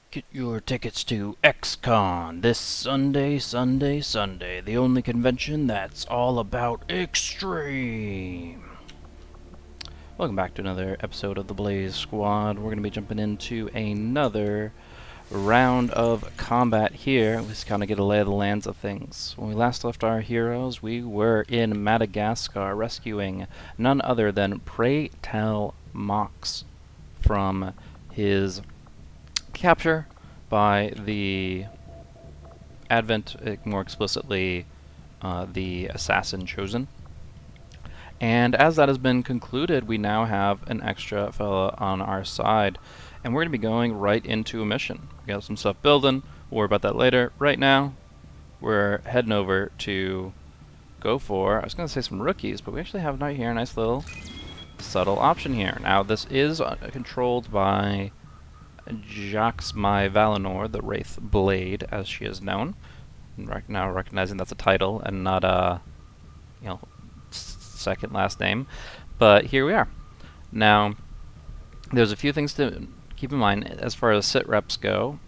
Get your tickets to XCOM this Sunday, the only convention that's all about extreme. Welcome back to another episode of the Blaze Squad. We're going to be jumping into another round of combat here. We just kind of get a lay of the lands of things. When we last left our heroes, we were in Madagascar rescuing none other than Pray Tell Mox from his capture by the Advent, more explicitly the Assassin Chosen. And as that has been concluded, we now have an extra fella on our side, and we're going to be going right into a mission. We got some stuff building, we'll worry about that later. Right now, we're heading over to go for, I was going to say some rookies, but we actually have right here a nice little subtle option here. Now this is controlled by Jacques My Valinor, the Wraith Blade, as she is known. Now recognizing that's a title and not a, second last name. But here we are. Now, there's a few things to keep in mind as far as sit reps go.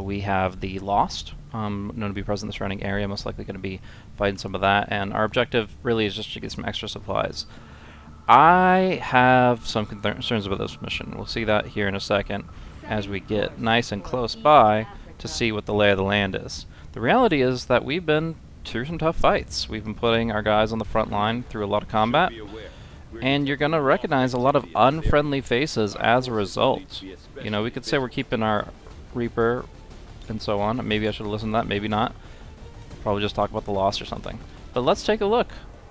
We have the Lost, known to be present in the surrounding area, most likely going to be fighting some of that, and our objective really is just to get some extra supplies. I have some concerns about this mission. We'll see that here in a second as we get nice and close by to see what the lay of the land is. The reality is that we've been through some tough fights. We've been putting our guys on the front line through a lot of combat, and you're going to recognize a lot of unfriendly faces as a result. You know, we could say we're keeping our Reaper and so on. Maybe I should have listened to that, maybe not. Probably just talk about the loss or something. But let's take a look.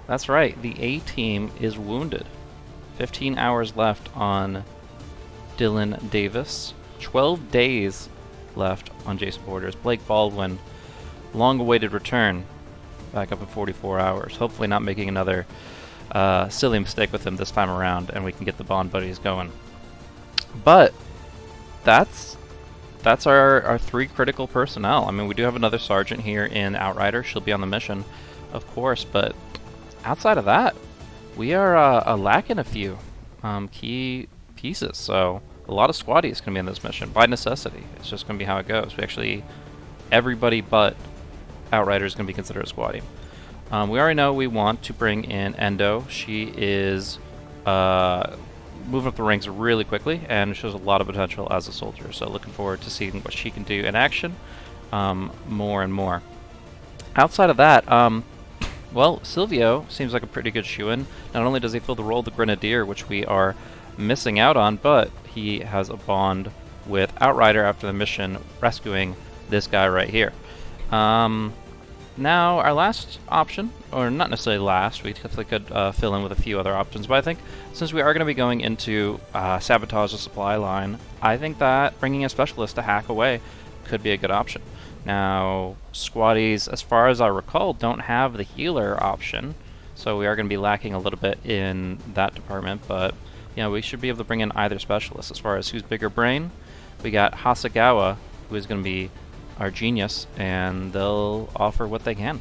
That's right, the A-team is wounded. 15 hours left on Dylan Davis. 12 days left on Jason Borders. Blake Baldwin, long-awaited return. Back up in 44 hours. Hopefully not making another silly mistake with him this time around, and we can get the Bond buddies going. But that's our three critical personnel. I mean, we do have another sergeant here in Outrider. She'll be on the mission, of course, but outside of that, we are lacking a few key pieces. So a lot of squaddies going to be in this mission by necessity. It's just going to be how it goes. We actually, everybody but Outrider is going to be considered a squaddie. We already know we want to bring in Endo. She is moving up the ranks really quickly and shows a lot of potential as a soldier. So looking forward to seeing what she can do in action more and more. Outside of that, well, Silvio seems like a pretty good shoo-in. Not only does he fill the role of the Grenadier, which we are missing out on, but he has a bond with Outrider after the mission, rescuing this guy right here. Now, our last option, or not necessarily last, we definitely could fill in with a few other options, but I think since we are going to be going into sabotage the supply line, I think that bringing a specialist to hack away could be a good option. Now, squaddies, as far as I recall, don't have the healer option, so we are going to be lacking a little bit in that department, but we should be able to bring in either specialist. As far as who's bigger brain, we got Hasagawa, who is going to be our genius, and they'll offer what they can.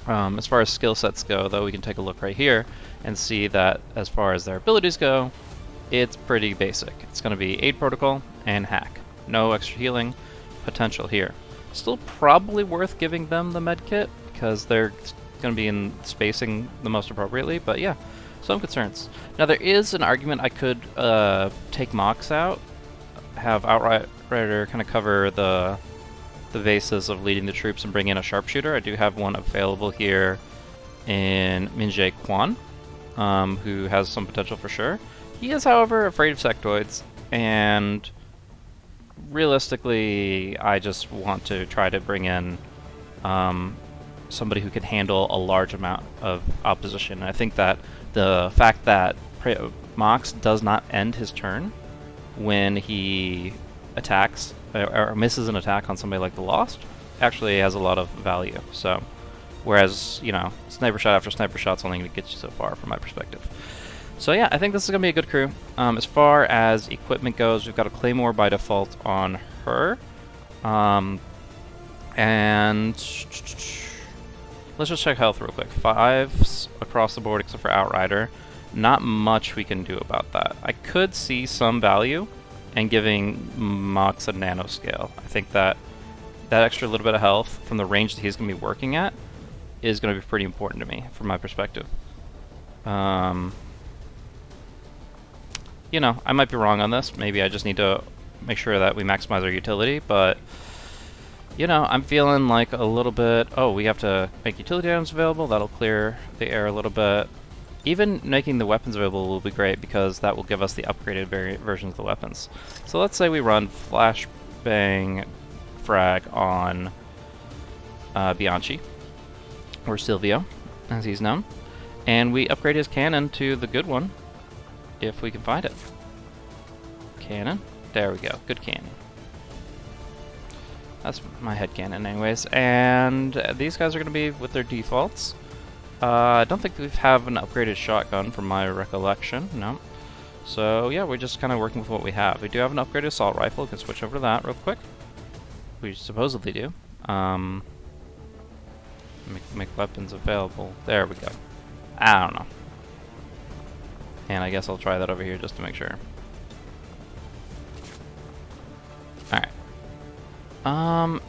As far as skill sets go, though, we can take a look right here and see that as far as their abilities go, it's pretty basic. It's going to be aid protocol and hack. No extra healing potential here. Still probably worth giving them the med kit because they're going to be in spacing the most appropriately, but yeah, some concerns. Now there is an argument I could take Mox out, have Outrider kind of cover the bases of leading the troops and bring in a sharpshooter. I do have one available here in Minjae Quan, who has some potential for sure. He is, however, afraid of sectoids, and realistically, I just want to try to bring in somebody who can handle a large amount of opposition. And I think that the fact that Mox does not end his turn when he attacks or misses an attack on somebody like the Lost actually has a lot of value. So, whereas, sniper shot after sniper shot's only going to get you so far from my perspective. So yeah, I think this is going to be a good crew. As far as equipment goes, we've got a Claymore by default on her. And let's just check health real quick. 5s across the board except for Outrider. Not much we can do about that. I could see some value and giving Mox a nanoscale. I think that that extra little bit of health from the range that he's going to be working at is going to be pretty important to me from my perspective. You know, I might be wrong on this. Maybe I just need to make sure that we maximize our utility, but you know, I'm feeling like a little bit, oh, we have to make utility items available. That'll clear the air a little bit. Even making the weapons available will be great because that will give us the upgraded versions of the weapons. So let's say we run Flashbang Frag on Bianchi, or Silvio, as he's known. And we upgrade his cannon to the good one, if we can find it. Cannon. There we go. Good cannon. That's my head cannon anyways. And these guys are going to be with their defaults. I don't think we have an upgraded shotgun from my recollection. No. So yeah, we're just kind of working with what we have. We do have an upgraded assault rifle. We can switch over to that real quick. We supposedly do. Make weapons available. There we go. I don't know. And I guess I'll try that over here just to make sure. Alright.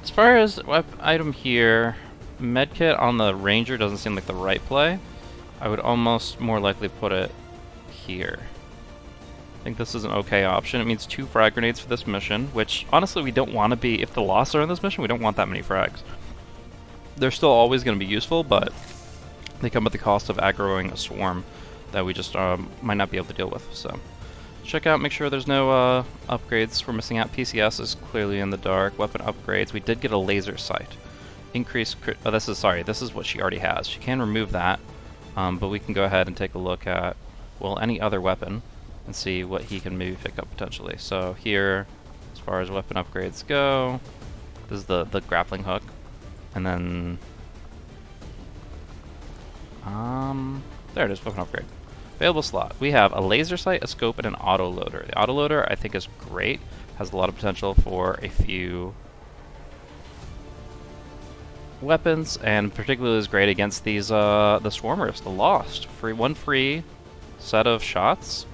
As far as item here, medkit on the Ranger doesn't seem like the right play. I would almost more likely put it here. I think this is an okay option. It means 2 frag grenades for this mission, which honestly we don't want to be, if the loss are in this mission, we don't want that many frags. They're still always going to be useful, but they come at the cost of aggroing a swarm that we just might not be able to deal with. So check out, make sure there's no upgrades we're missing out. PCS is clearly in the dark. Weapon upgrades. We did get a laser sight. Increase crit. Oh, this is what she already has. She can remove that, but we can go ahead and take a look at, well, any other weapon and see what he can maybe pick up potentially. So here, as far as weapon upgrades go, this is the grappling hook, and then there it is, weapon upgrade. Available slot. We have a laser sight, a scope, and an autoloader. The autoloader I think is great. Has a lot of potential for a few weapons, and particularly is great against these the swarmers, the Lost. One free set of shots,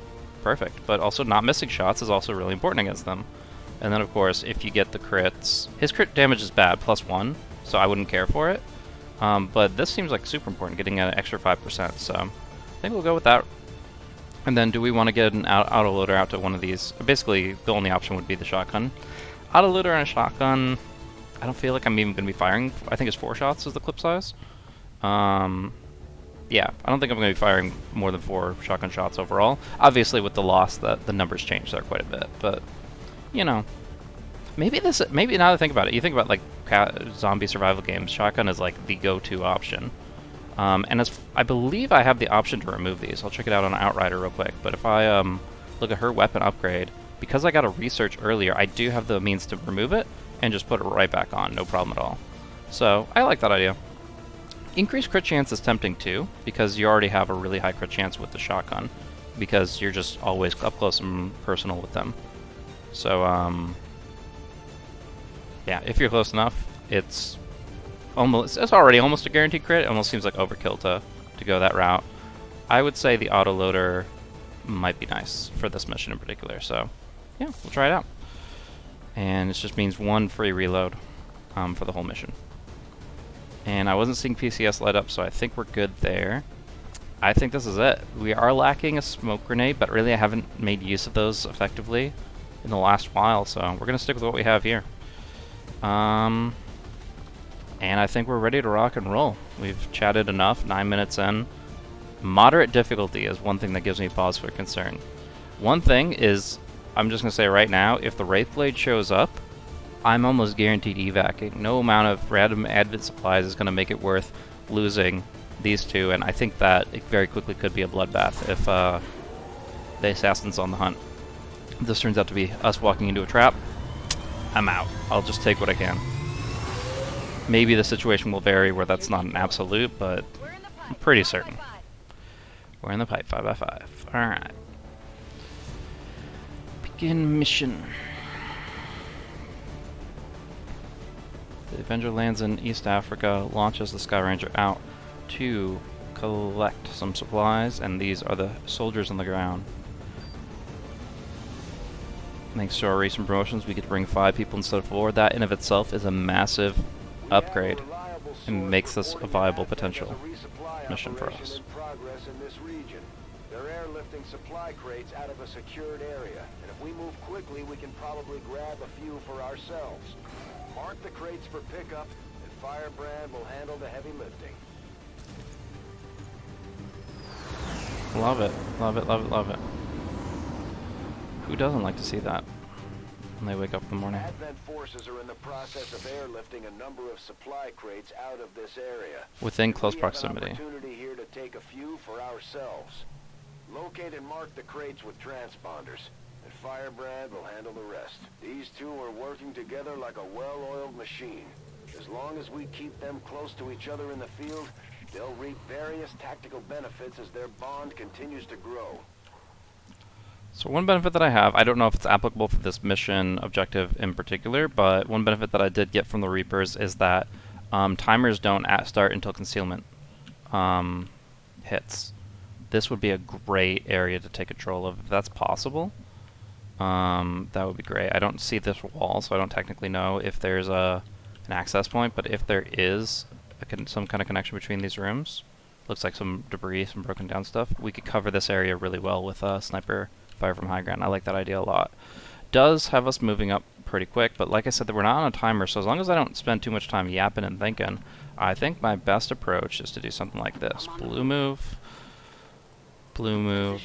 perfect. But also not missing shots is also really important against them. And then of course, if you get the crits, his crit damage is bad, +1, so I wouldn't care for it. But this seems like super important, getting an extra 5%. So I think we'll go with that. And then do we want to get an autoloader out to one of these? Basically, the only option would be the shotgun. Autoloader and a shotgun, I don't feel like I'm even going to be firing. I think it's 4 shots is the clip size. Yeah, I don't think I'm going to be firing more than 4 shotgun shots overall. Obviously, with the loss, the numbers change there quite a bit. But, you know, maybe now that I think about it, you think about like zombie survival games, shotgun is like the go-to option. And I believe I have the option to remove these. I'll check it out on Outrider real quick. But if I look at her weapon upgrade, because I got a research earlier, I do have the means to remove it and just put it right back on, no problem at all. So I like that idea. Increased crit chance is tempting too, because you already have a really high crit chance with the shotgun, because you're just always up close and personal with them. So yeah, if you're close enough, it's already almost a guaranteed crit. It almost seems like overkill to go that route. I would say the autoloader might be nice for this mission in particular. So yeah, we'll try it out. And it just means 1 free reload for the whole mission. And I wasn't seeing PCS light up, so I think we're good there. I think this is it. We are lacking a smoke grenade, but really I haven't made use of those effectively in the last while, so we're going to stick with what we have here. And I think we're ready to rock and roll. We've chatted enough, 9 minutes in. Moderate difficulty is one thing that gives me pause for concern. One thing is, I'm just going to say right now, if the Wraith Blade shows up, I'm almost guaranteed evacing. No amount of random advent supplies is going to make it worth losing these two, and I think that it very quickly could be a bloodbath if the assassin's on the hunt. If this turns out to be us walking into a trap, I'm out. I'll just take what I can. Maybe the situation will vary where that's not an absolute, but I'm pretty certain. We're in the pipe, 5x5. Alright. Begin mission. The Avenger lands in East Africa, launches the Sky Ranger out to collect some supplies, and these are the soldiers on the ground. Thanks to our recent promotions, we get to bring 5 people instead of 4. That in of itself is a massive upgrade and makes this a viable potential mission for us. They're airlifting supply crates out of a secured area, and if we move quickly, we can probably grab a few for ourselves. Mark the crates for pickup, and Firebrand will handle the heavy lifting. Love it, love it, love it, love it. Who doesn't like to see that when they wake up in the morning? Advent forces are in the process of airlifting a number of supply crates out of this area. Within close We have an proximity. opportunity here to take a few for ourselves. Locate and mark the crates with transponders, and Firebrand will handle the rest. These two are working together like a well-oiled machine. As long as we keep them close to each other in the field, they'll reap various tactical benefits as their bond continues to grow. So one benefit that I have, I don't know if it's applicable for this mission objective in particular, but one benefit that I did get from the Reapers is that timers don't start until concealment hits. This would be a great area to take control of if that's possible. That would be great. I don't see this wall, so I don't technically know if there's an access point, but if there is some kind of connection between these rooms, looks like some debris, some broken down stuff, we could cover this area really well with sniper fire from high ground. I like that idea a lot. Does have us moving up pretty quick, but like I said, we're not on a timer, so as long as I don't spend too much time yapping and thinking, I think my best approach is to do something like this. Blue move, blue move,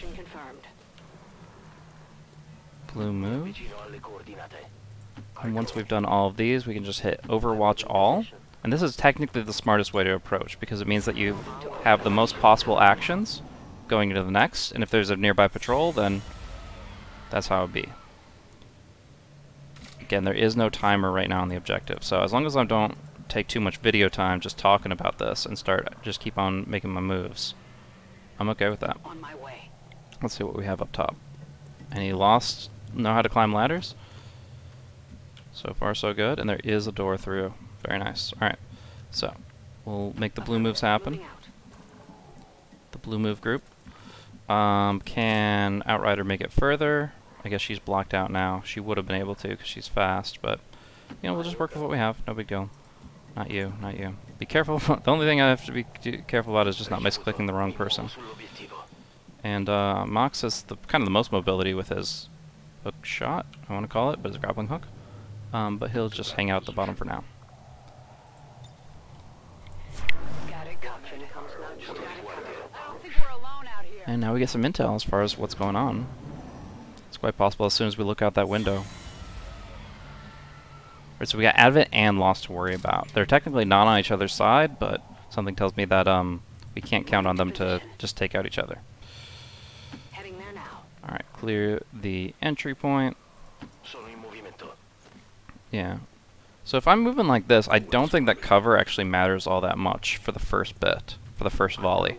blue move, and once we've done all of these, we can just hit Overwatch all. And this is technically the smartest way to approach, because it means that you have the most possible actions going into the next, and if there's a nearby patrol, then that's how it would be. Again, there is no timer right now on the objective, so as long as I don't take too much video time just talking about this and just keep on making my moves, I'm okay with that. On my way. Let's see what we have up top. Any lost know how to climb ladders? So far so good, and there is a door through. Very nice. Alright, so we'll make the blue moves happen. The blue move group. Can Outrider make it further? I guess she's blocked out now. She would have been able to because she's fast, but you know, we'll just work with what we have. No big deal. Not you, not you. Be careful. The only thing I have to be careful about is just not misclicking the wrong person. And Mox has kind of the most mobility with his hook shot, I want to call it, but his grappling hook. But he'll just hang out at the bottom for now. And now we get some intel as far as what's going on. It's quite possible as soon as we look out that window. Right, so we got Advent and Lost to worry about. They're technically not on each other's side, but something tells me that we can't count on them to just take out each other. Heading there now. Alright, clear the entry point. Yeah. So if I'm moving like this, I don't think that cover actually matters all that much for the first bit, for the first volley.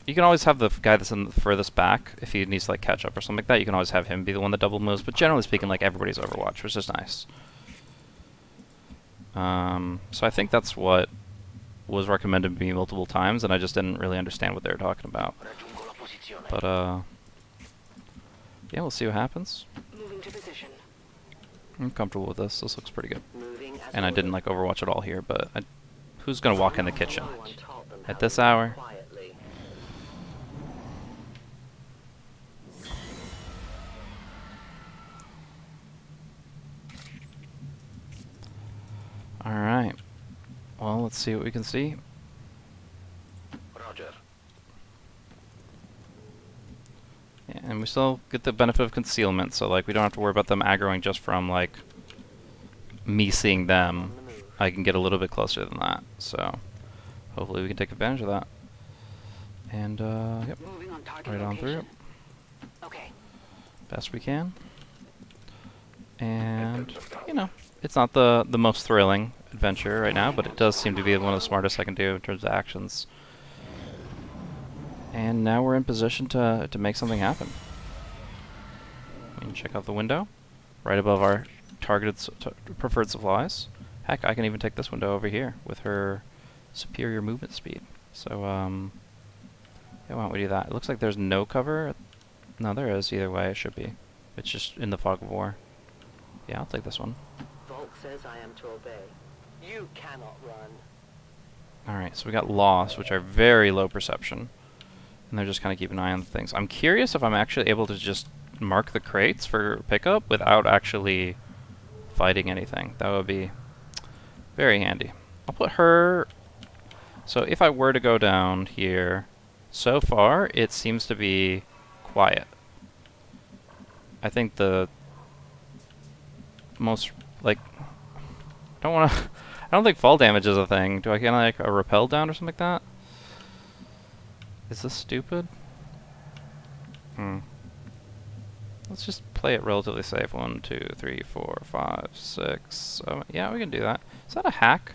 You can always have the guy that's in the furthest back, if he needs to like catch up or something like that, you can always have him be the one that double moves, but generally speaking, like everybody's Overwatch, which is nice. So I think that's what was recommended to me multiple times, and I just didn't really understand what they were talking about. But yeah, we'll see what happens. I'm comfortable with this. This looks pretty good. And I didn't like Overwatch at all here, but who's gonna walk in the kitchen at this hour? Alright. Well, let's see what we can see. Roger. Yeah, and we still get the benefit of concealment, so like we don't have to worry about them aggroing just from like me seeing them. I can get a little bit closer than that, so hopefully we can take advantage of that. And yep, right on through. Okay. Best we can. And you know, it's not the most thrilling adventure right now, but it does seem to be one of the smartest I can do in terms of actions. And now we're in position to make something happen. We can check out the window, right above our targeted preferred supplies. Heck, I can even take this window over here with her superior movement speed. So yeah, why don't we do that? It looks like there's no cover. No, there is. Either way, it should be. It's just in the fog of war. Yeah, I'll take this one. Volk says I am to obey. You cannot run. Alright, so we got lost, which are very low perception. And they're just kind of keeping an eye on things. I'm curious if I'm actually able to just mark the crates for pickup without actually fighting anything. That would be very handy. I'll put her... So if I were to go down here, so far it seems to be quiet. I think the most, like, I don't want to... I don't think fall damage is a thing. Do I get like a repel down or something like that? Is this stupid? Let's just play it relatively safe. 1, 2, 3, 4, 5, 6, 7. Yeah, we can do that. Is that a hack?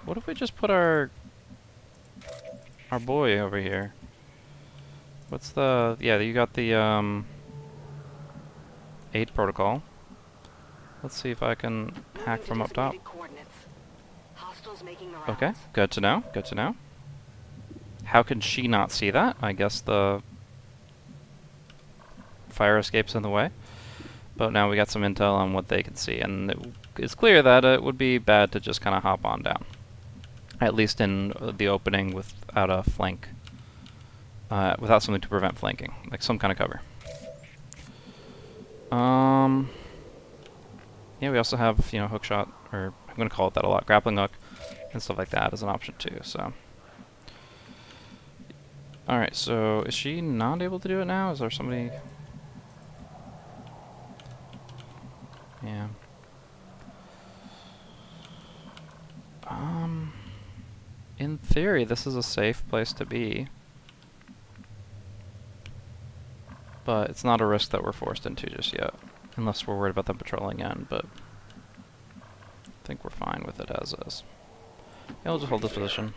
What if we just put our boy over here? What's the... Yeah, you got the aid protocol. Let's see if I can hack from up top. Okay, good to know, good to know. How can she not see that? I guess the fire escape's in the way. But now we got some intel on what they can see, and it's clear that it would be bad to just kind of hop on down. At least in the opening without a flank. Without something to prevent flanking, like some kind of cover. Yeah, we also have, you know, hook shot, or I'm going to call it that a lot, grappling hook, and stuff like that as an option too, so. Alright, so is she not able to do it now? Is there somebody... Yeah. In theory, this is a safe place to be. But it's not a risk that we're forced into just yet. Unless we're worried about them patrolling in, but I think we're fine with it as is. Yeah, we'll just hold this position.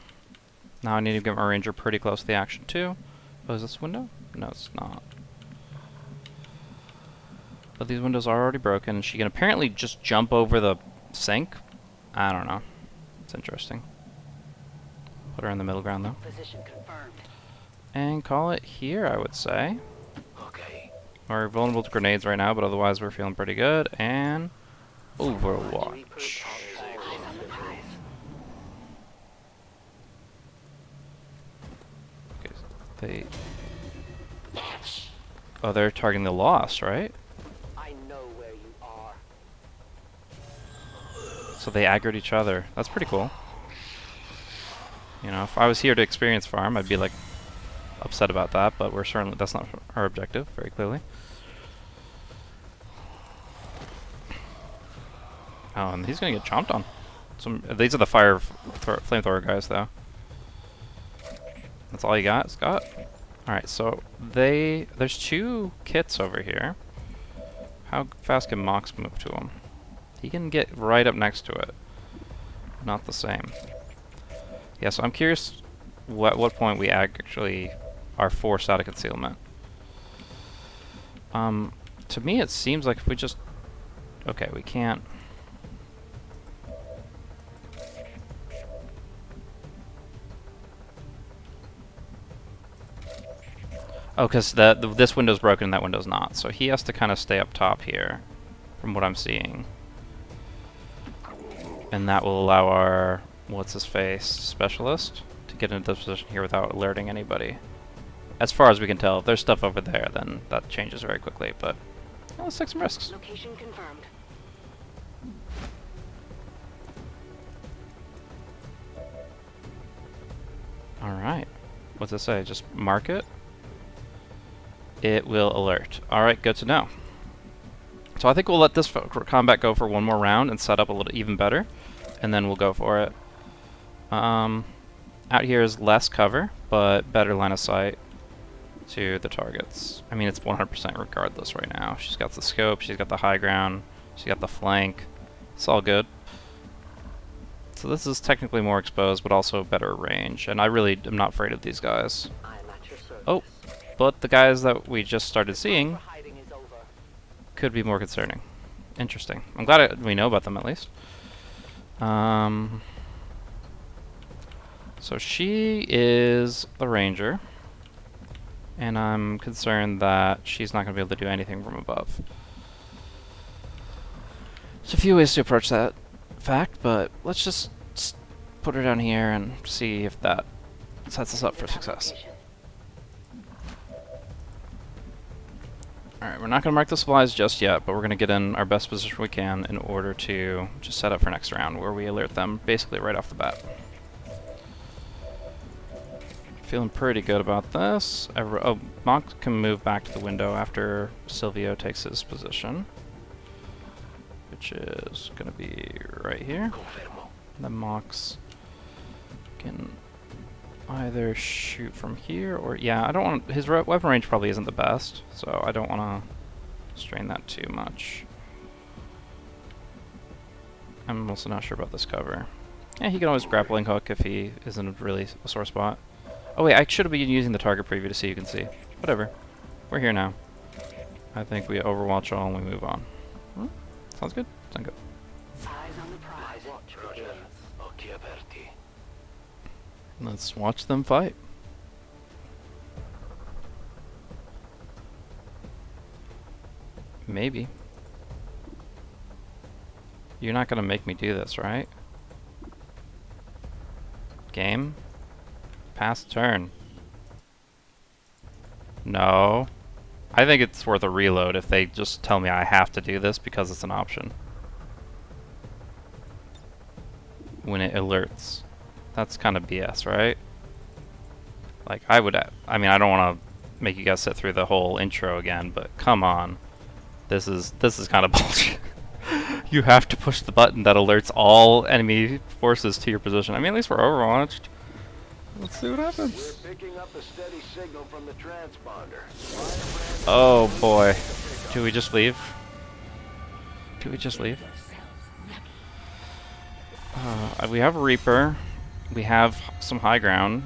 Now I need to get my ranger pretty close to the action too. Oh, is this window? No, it's not. But these windows are already broken. She can apparently just jump over the sink. I don't know. It's interesting. Put her in the middle ground though. Position confirmed. And call it here, I would say. Okay. We're vulnerable to grenades right now, but otherwise we're feeling pretty good. And Overwatch. Okay, they... Oh, they're targeting the Lost, right? I know where you are. So they aggroed each other. That's pretty cool. You know, if I was here to experience farm, I'd be like upset about that, but we're certainly, that's not our objective, very clearly. Oh, and he's gonna get chomped on. These are the flamethrower guys, though. That's all you got, Scott? Alright, so there's 2 kits over here. How fast can Mox move to him? He can get right up next to it. Not the same. Yeah, so I'm curious what point we actually are forced out of concealment. To me it seems like if we just... Okay, we can't... Oh, because this window's broken and that window's not. So he has to kind of stay up top here, from what I'm seeing. And that will allow our, what's-his-face, specialist to get into this position here without alerting anybody. As far as we can tell, if there's stuff over there, then that changes very quickly, but let's take some risks. Location confirmed. Alright. What's it say? Just mark it? It will alert. Alright, good to know. So I think we'll let this combat go for one more round and set up a little even better, and then we'll go for it. Out here is less cover, but better line of sight to the targets. I mean, it's 100% regardless right now. She's got the scope, she's got the high ground, she's got the flank. It's all good. So this is technically more exposed, but also better range, and I really am not afraid of these guys. I am at your service. Oh, but the guys that we just started seeing Hiding is over. could be more concerning. Interesting. I'm glad we know about them at least. So she is the ranger. And I'm concerned that she's not going to be able to do anything from above. There's a few ways to approach that fact, but let's just put her down here and see if that sets us up for success. Alright, we're not going to mark the supplies just yet, but we're going to get in our best position we can in order to just set up for next round, where we alert them basically right off the bat. Feeling pretty good about this. Oh, Monk can move back to the window after Silvio takes his position, which is going to be right here. The Mox can either shoot from here or... Yeah, I don't want... His weapon range probably isn't the best, so I don't want to strain that too much. I'm also not sure about this cover. Yeah, he can always grappling hook if he isn't really a sore spot. Oh wait, I should have been using the target preview to see you can see. Whatever. We're here now. I think we overwatch all and we move on. Hmm? Sounds good? Sounds good. Eyes on the prize. Let's watch them fight. Maybe. You're not gonna make me do this, right? Game? Pass turn. No. I think it's worth a reload if they just tell me I have to do this because it's an option. When it alerts. That's kind of BS, right? Like, I mean, I don't want to make you guys sit through the whole intro again, but come on. This is kind of bullshit. You have to push the button that alerts all enemy forces to your position. I mean, at least we're overwatched. Let's see what happens. We're picking up a steady signal from the transponder. Oh boy. Do we just leave? Do we just leave? We have a Reaper. We have some high ground.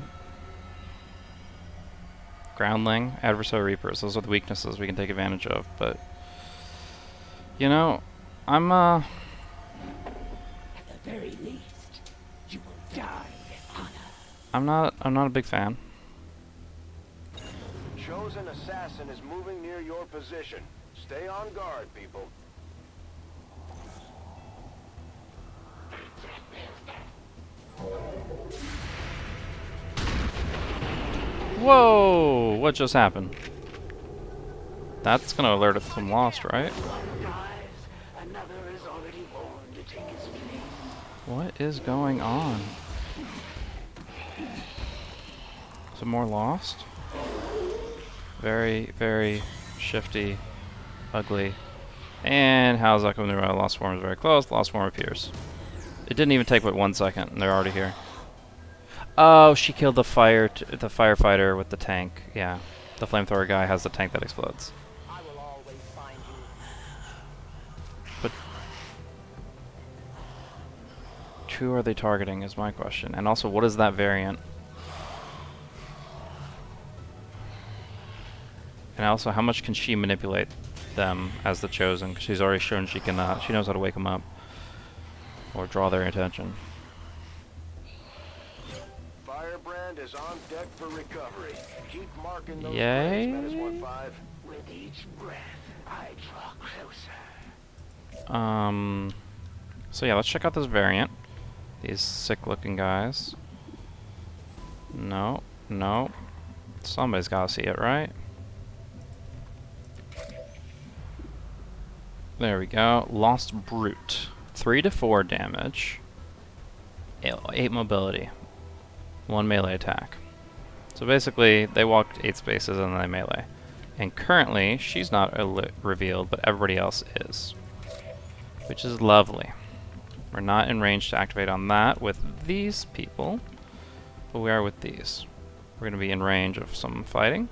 Groundling, Adversary Reapers. Those are the weaknesses we can take advantage of, but... You know, I'm At the very least, you will die with honor. I'm not a big fan. Chosen assassin is moving near your position. Stay on guard, people. Whoa! What just happened? That's gonna alert us from Lost, right? Another is already born to take his place. What is going on? Is it more Lost? Very, very shifty, ugly. And how's that coming around? Lost form is very close. Lost form appears. It didn't even take but 1 second, and they're already here. Oh, she killed the firefighter with the tank. Yeah, the flamethrower guy has the tank that explodes. I will always find you. But who are they targeting is my question. And also, what is that variant? And also, how much can she manipulate them as the Chosen? 'Cause she's already shown she can. She knows how to wake them up or draw their attention. Firebrand is on deck for recovery. Keep marking those Yay. graves, Menace 1-5. With each breath, I draw closer. So yeah, let's check out this variant. These sick-looking guys. No, no. Somebody's gotta see it, right? There we go. Lost Brute. 3 to 4 damage. 8 mobility. 1 melee attack. So basically, they walked 8 spaces and then they melee. And currently, she's not revealed, but everybody else is. Which is lovely. We're not in range to activate on that with these people, but we are with these. We're going to be in range of some fighting.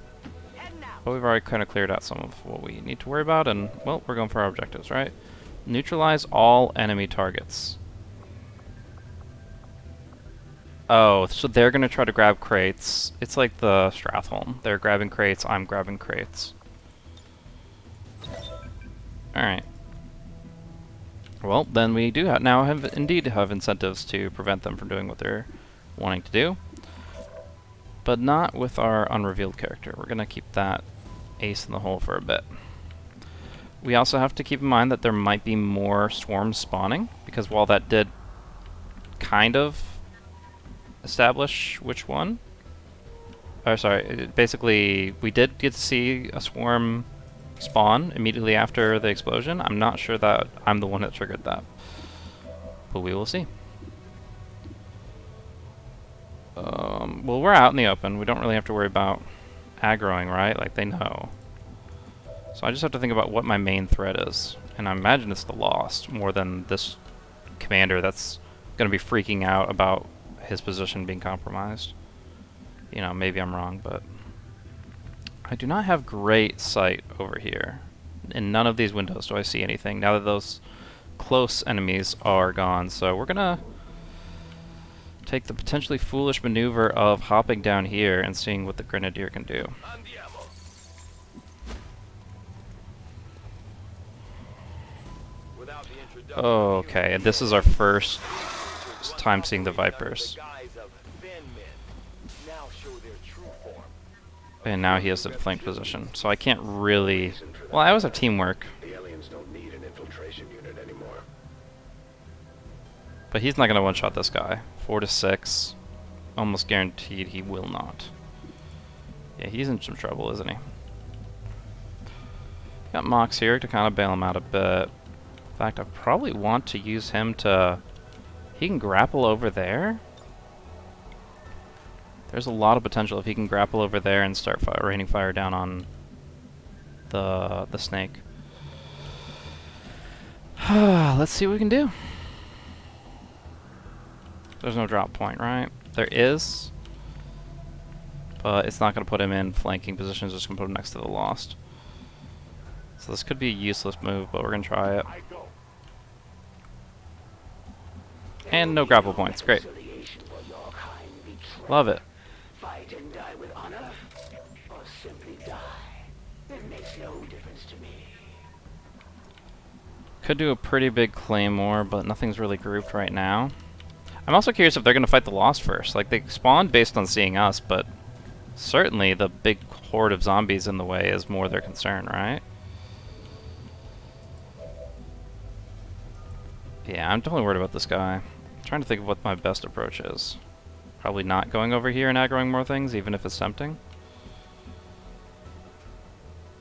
But we've already kind of cleared out some of what we need to worry about, and, well, we're going for our objectives, right? Neutralize all enemy targets. Oh, so they're going to try to grab crates. It's like the Stratholm. They're grabbing crates, I'm grabbing crates. Alright. Well, then we do now indeed have incentives to prevent them from doing what they're wanting to do. but not with our unrevealed character. We're going to keep that ace in the hole for a bit. We also have to keep in mind that there might be more swarms spawning, because while that did kind of establish which one, or sorry, basically we did get to see a swarm spawn immediately after the explosion. I'm not sure that I'm the one that triggered that, but we will see. Well, we're out in the open. We don't really have to worry about aggroing, right? Like, they know. So I just have to think about what my main threat is. And I imagine it's the Lost, more than this commander that's going to be freaking out about his position being compromised. You know, maybe I'm wrong, but I do not have great sight over here. In none of these windows do I see anything, now that those close enemies are gone. So we're going to take the potentially foolish maneuver of hopping down here and seeing what the Grenadier can do. Okay, and this is our first time seeing the Vipers. And now he has the flank position, so I can't really... Well, I always have teamwork. The aliens don't need an infiltration unit anymore. But he's not going to one-shot this guy. 4 to 6. Almost guaranteed he will not. Yeah, he's in some trouble, isn't he? Got Mox here to kind of bail him out a bit. In fact, I probably want to use him to... He can grapple over there. There's a lot of potential if he can grapple over there and start raining fire down on the snake. Let's see what we can do. There's no drop point, right? There is, but it's not going to put him in flanking positions. It's just going to put him next to the Lost. So this could be a useless move, but we're going to try it. And no grapple points. Great. Love it. Fight and die with honor, or simply die. It makes no difference to me. Could do a pretty big claymore, but nothing's really grouped right now. I'm also curious if they're going to fight the Lost first. Like, they spawned based on seeing us, but certainly the big horde of zombies in the way is more their concern, right? Yeah, I'm definitely worried about this guy. I'm trying to think of what my best approach is. Probably not going over here and aggroing more things, even if it's tempting.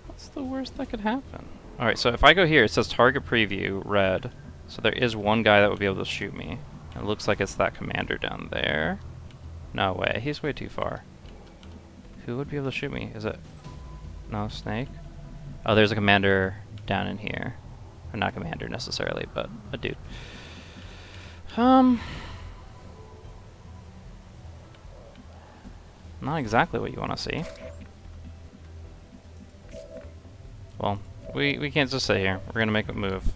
What's the worst that could happen? Alright, so if I go here, it says target preview, red. So there is one guy that would be able to shoot me. It looks like it's that commander down there. No way, he's way too far. Who would be able to shoot me? Is it... No, snake? Oh, there's a commander down in here. Or not commander necessarily, but a dude. Not exactly what you want to see. Well, we can't just sit here. We're gonna make a move.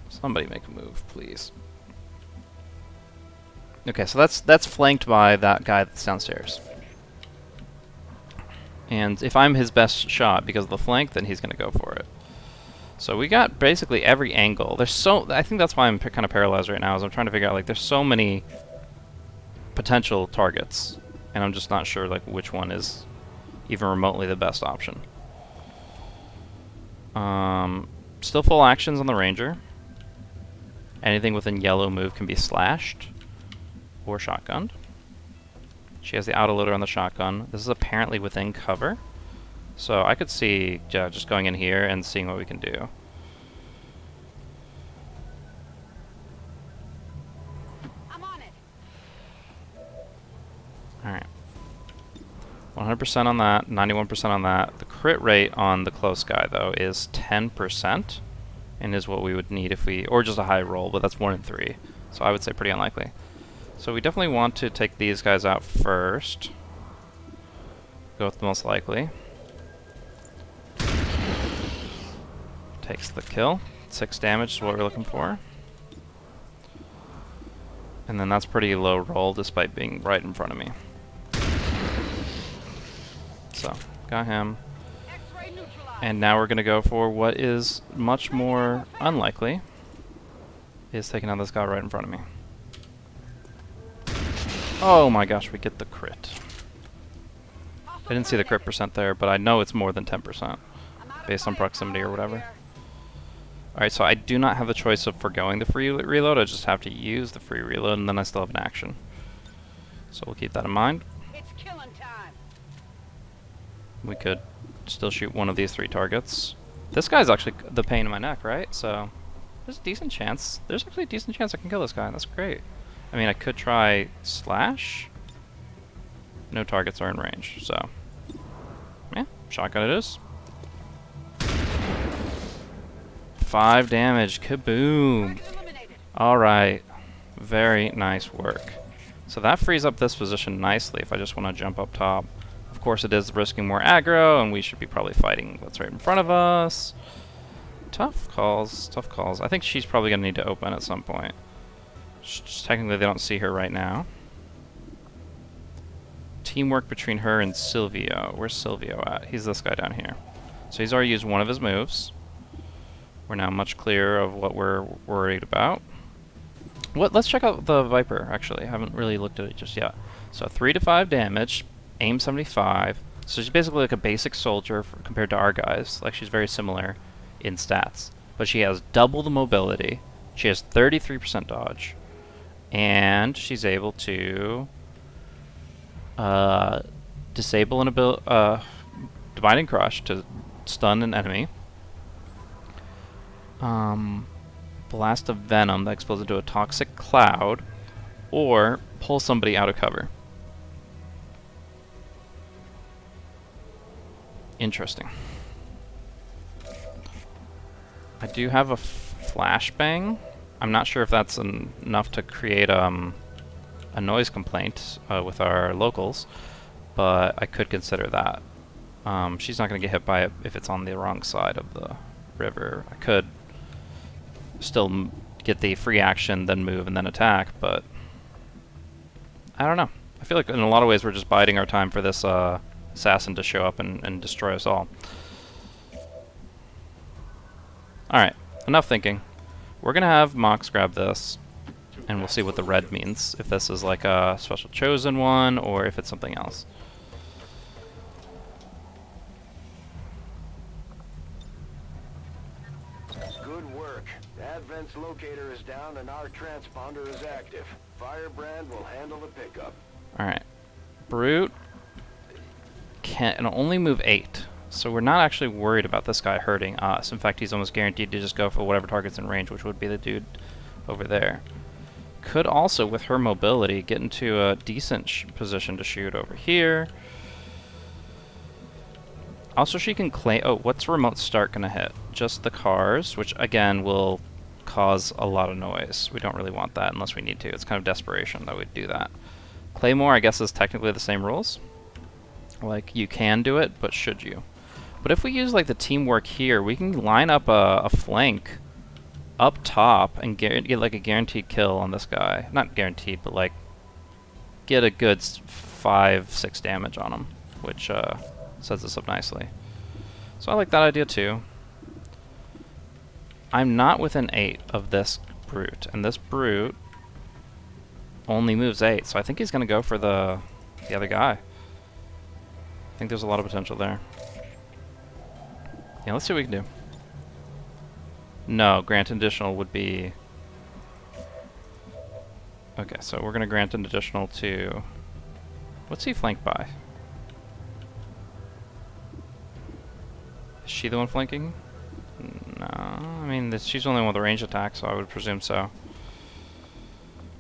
Somebody make a move, please. Okay, so that's flanked by that guy that's downstairs. And if I'm his best shot because of the flank, then he's gonna go for it. So we got basically every angle. I think that's why I'm kind of paralyzed right now, is I'm trying to figure out, like, there's so many potential targets, and I'm just not sure, like, which one is even remotely the best option. Still full actions on the Ranger. Anything within yellow move can be slashed or shotgunned. She has the autoloader on the shotgun. This is apparently within cover. So I could see just going in here and seeing what we can do. I'm on it. Alright. 100% on that, 91% on that. The crit rate on the close guy, though, is 10%. And is what we would need if we... Or just a high roll, but that's 1 in 3. So I would say pretty unlikely. So we definitely want to take these guys out first. Go with the most likely. Takes the kill. 6 damage is what we're looking for. And then that's pretty low roll despite being right in front of me. So, got him. And now we're going to go for what is much more unlikely, is taking out this guy right in front of me. Oh my gosh, we get the crit. I didn't see the crit percent there, but I know it's more than 10% based on proximity or whatever. Alright, so I do not have the choice of foregoing the free reload, I just have to use the free reload, and then I still have an action. So we'll keep that in mind. It's killing time. We could still shoot one of these 3 targets. This guy's actually the pain in my neck, right? So there's a decent chance. There's actually a decent chance I can kill this guy. That's great. I mean, I could try slash. No targets are in range, so yeah, shotgun it is. 5 damage. Kaboom. Alright. Very nice work. So that frees up this position nicely if I just want to jump up top. Of course it is risking more aggro, and we should be probably fighting what's right in front of us. Tough calls, tough calls. I think she's probably going to need to open at some point. Technically they don't see her right now. Teamwork between her and Silvio. Where's Silvio at? He's this guy down here. So he's already used one of his moves. We're now much clearer of what we're worried about. Let's check out the Viper, actually. I haven't really looked at it just yet. So 3 to 5 damage, aim 75. So she's basically like a basic soldier compared to our guys. Like, she's very similar in stats. But she has double the mobility. She has 33% dodge. And she's able to disable an Dividing Crush to stun an enemy. Blast of Venom that explodes into a toxic cloud, or pull somebody out of cover. Interesting. I do have a flashbang. I'm not sure if that's enough to create a noise complaint with our locals, but I could consider that. She's not going to get hit by it if it's on the wrong side of the river. I could still get the free action, then move, and then attack, but I don't know. I feel like in a lot of ways we're just biding our time for this assassin to show up and destroy us all. Alright, enough thinking. We're gonna have Mox grab this, and we'll see what the red means. If this is like a special chosen one, or if it's something else. Good work. Advent's locator is down and our transponder is active. Firebrand will handle the pickup. Alright. Brute can only move 8. So we're not actually worried about this guy hurting us. In fact, he's almost guaranteed to just go for whatever target's in range, which would be the dude over there. Could also, with her mobility, get into a decent position to shoot over here. Also, she can claim... Oh, what's remote start going to hit? Just the cars, which, again, will cause a lot of noise. We don't really want that unless we need to. It's kind of desperation that we'd do that. Claymore, I guess, is technically the same rules. Like, you can do it, but should you? But if we use, like, the teamwork here, we can line up a flank up top and get, like, a guaranteed kill on this guy. Not guaranteed, but, like, get a good 5-6 damage on him, which sets us up nicely. So I like that idea, too. I'm not within 8 of this brute, and this brute only moves 8, so I think he's going to go for the other guy. I think there's a lot of potential there. Yeah, let's see what we can do. No, grant an additional would be... Okay, so we're going to grant an additional to... What's he flanked by? Is she the one flanking? No, I mean, she's the only one with a range attack, so I would presume so.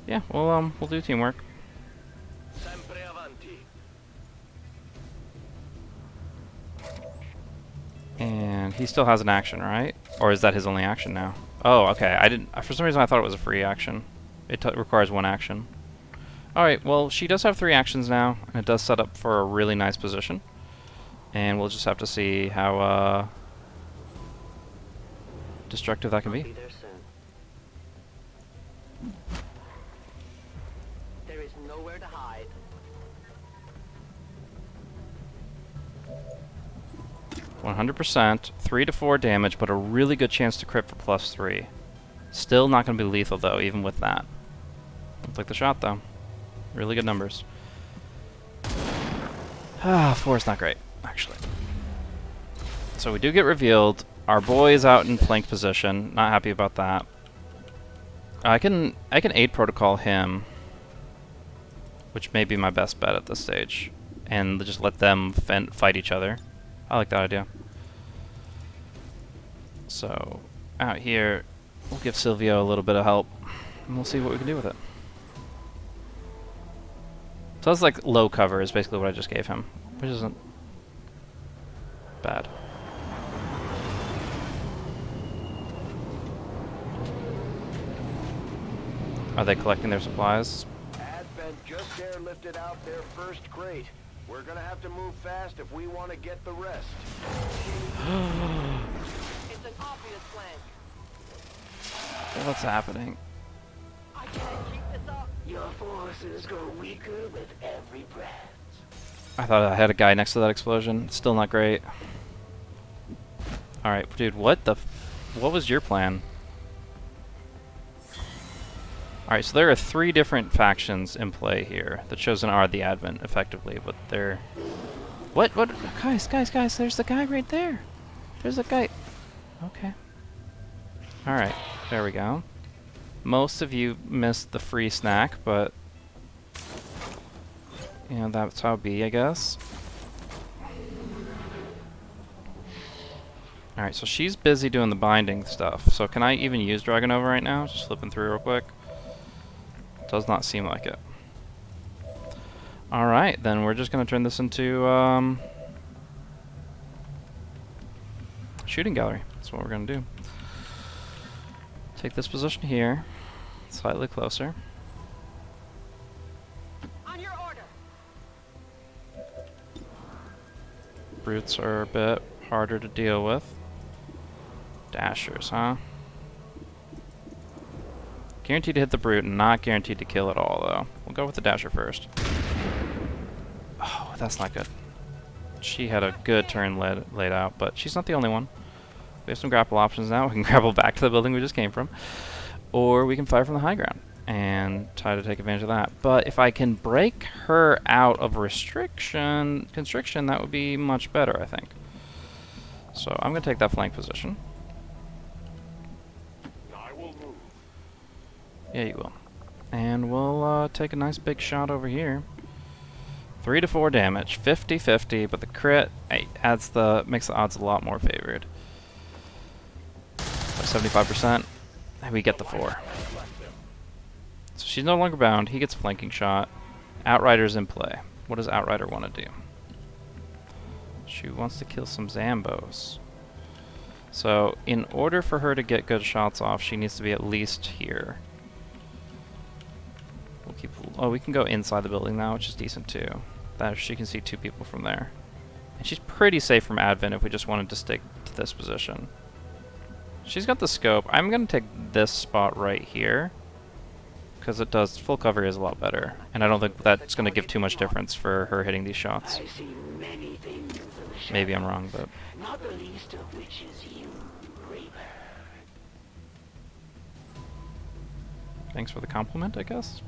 Yeah, we'll do teamwork. And he still has an action, right? Or is that his only action now? Oh, okay. I didn't. For some reason, I thought it was a free action. It requires 1 action. All right. Well, she does have 3 actions now, and it does set up for a really nice position. And we'll just have to see how destructive that can be. There soon. There is nowhere to hide. 100%, 3 to 4 damage, but a really good chance to crit for +3. Still not going to be lethal, though, even with that. Looks like the shot, though. Really good numbers. Ah, 4 is not great, actually. So we do get revealed. Our boy is out in flank position. Not happy about that. I can aid protocol him, which may be my best bet at this stage, and just let them fight each other. I like that idea. So out here, we'll give Silvio a little bit of help, and we'll see what we can do with it. So that's like low cover is basically what I just gave him, which isn't bad. Are they collecting their supplies? Advent just airlifted out their first crate. We're gonna have to move fast if we want to get the rest. It's an obvious flank. What's happening? I can't keep this up. Your forces grow weaker with every breath. I thought I had a guy next to that explosion. Still not great. Alright, dude, what was your plan? Alright, so there are 3 different factions in play here. The Chosen are the Advent, effectively, but they're... What? Guys, there's the guy right there. There's a guy. Okay. Alright, there we go. Most of you missed the free snack, but... you know, that's how it be, I guess. Alright, so she's busy doing the binding stuff. So can I even use Dragonova right now? Just flipping through real quick. Does not seem like it. Alright, then we're just going to turn this into shooting gallery. That's what we're going to do. Take this position here, slightly closer. On your order. Brutes are a bit harder to deal with. Dashers, huh? Guaranteed to hit the brute, and not guaranteed to kill at all, though. We'll go with the Dasher first. Oh, that's not good. She had a good turn laid out, but she's not the only one. We have some grapple options now. We can grapple back to the building we just came from. Or we can fire from the high ground and try to take advantage of that. But if I can break her out of constriction, that would be much better, I think. So I'm going to take that flank position. I will move. Yeah, you will. And we'll take a nice big shot over here. 3 to 4 damage, 50-50, but the crit makes the odds a lot more favored. By 75%, and we get the 4. So she's no longer bound. He gets a flanking shot. Outrider's in play. What does Outrider want to do? She wants to kill some Zambos. So in order for her to get good shots off, she needs to be at least here. We'll keep. Oh, we can go inside the building now, which is decent too. That she can see 2 people from there, and she's pretty safe from Advent if we just wanted to stick to this position. She's got the scope. I'm gonna take this spot right here because it does full cover is a lot better, and I don't think that's gonna give too much difference for her hitting these shots. I see many things in the shadows, Maybe I'm wrong, but not the least of which is you, Reaper. thanks for the compliment, I guess.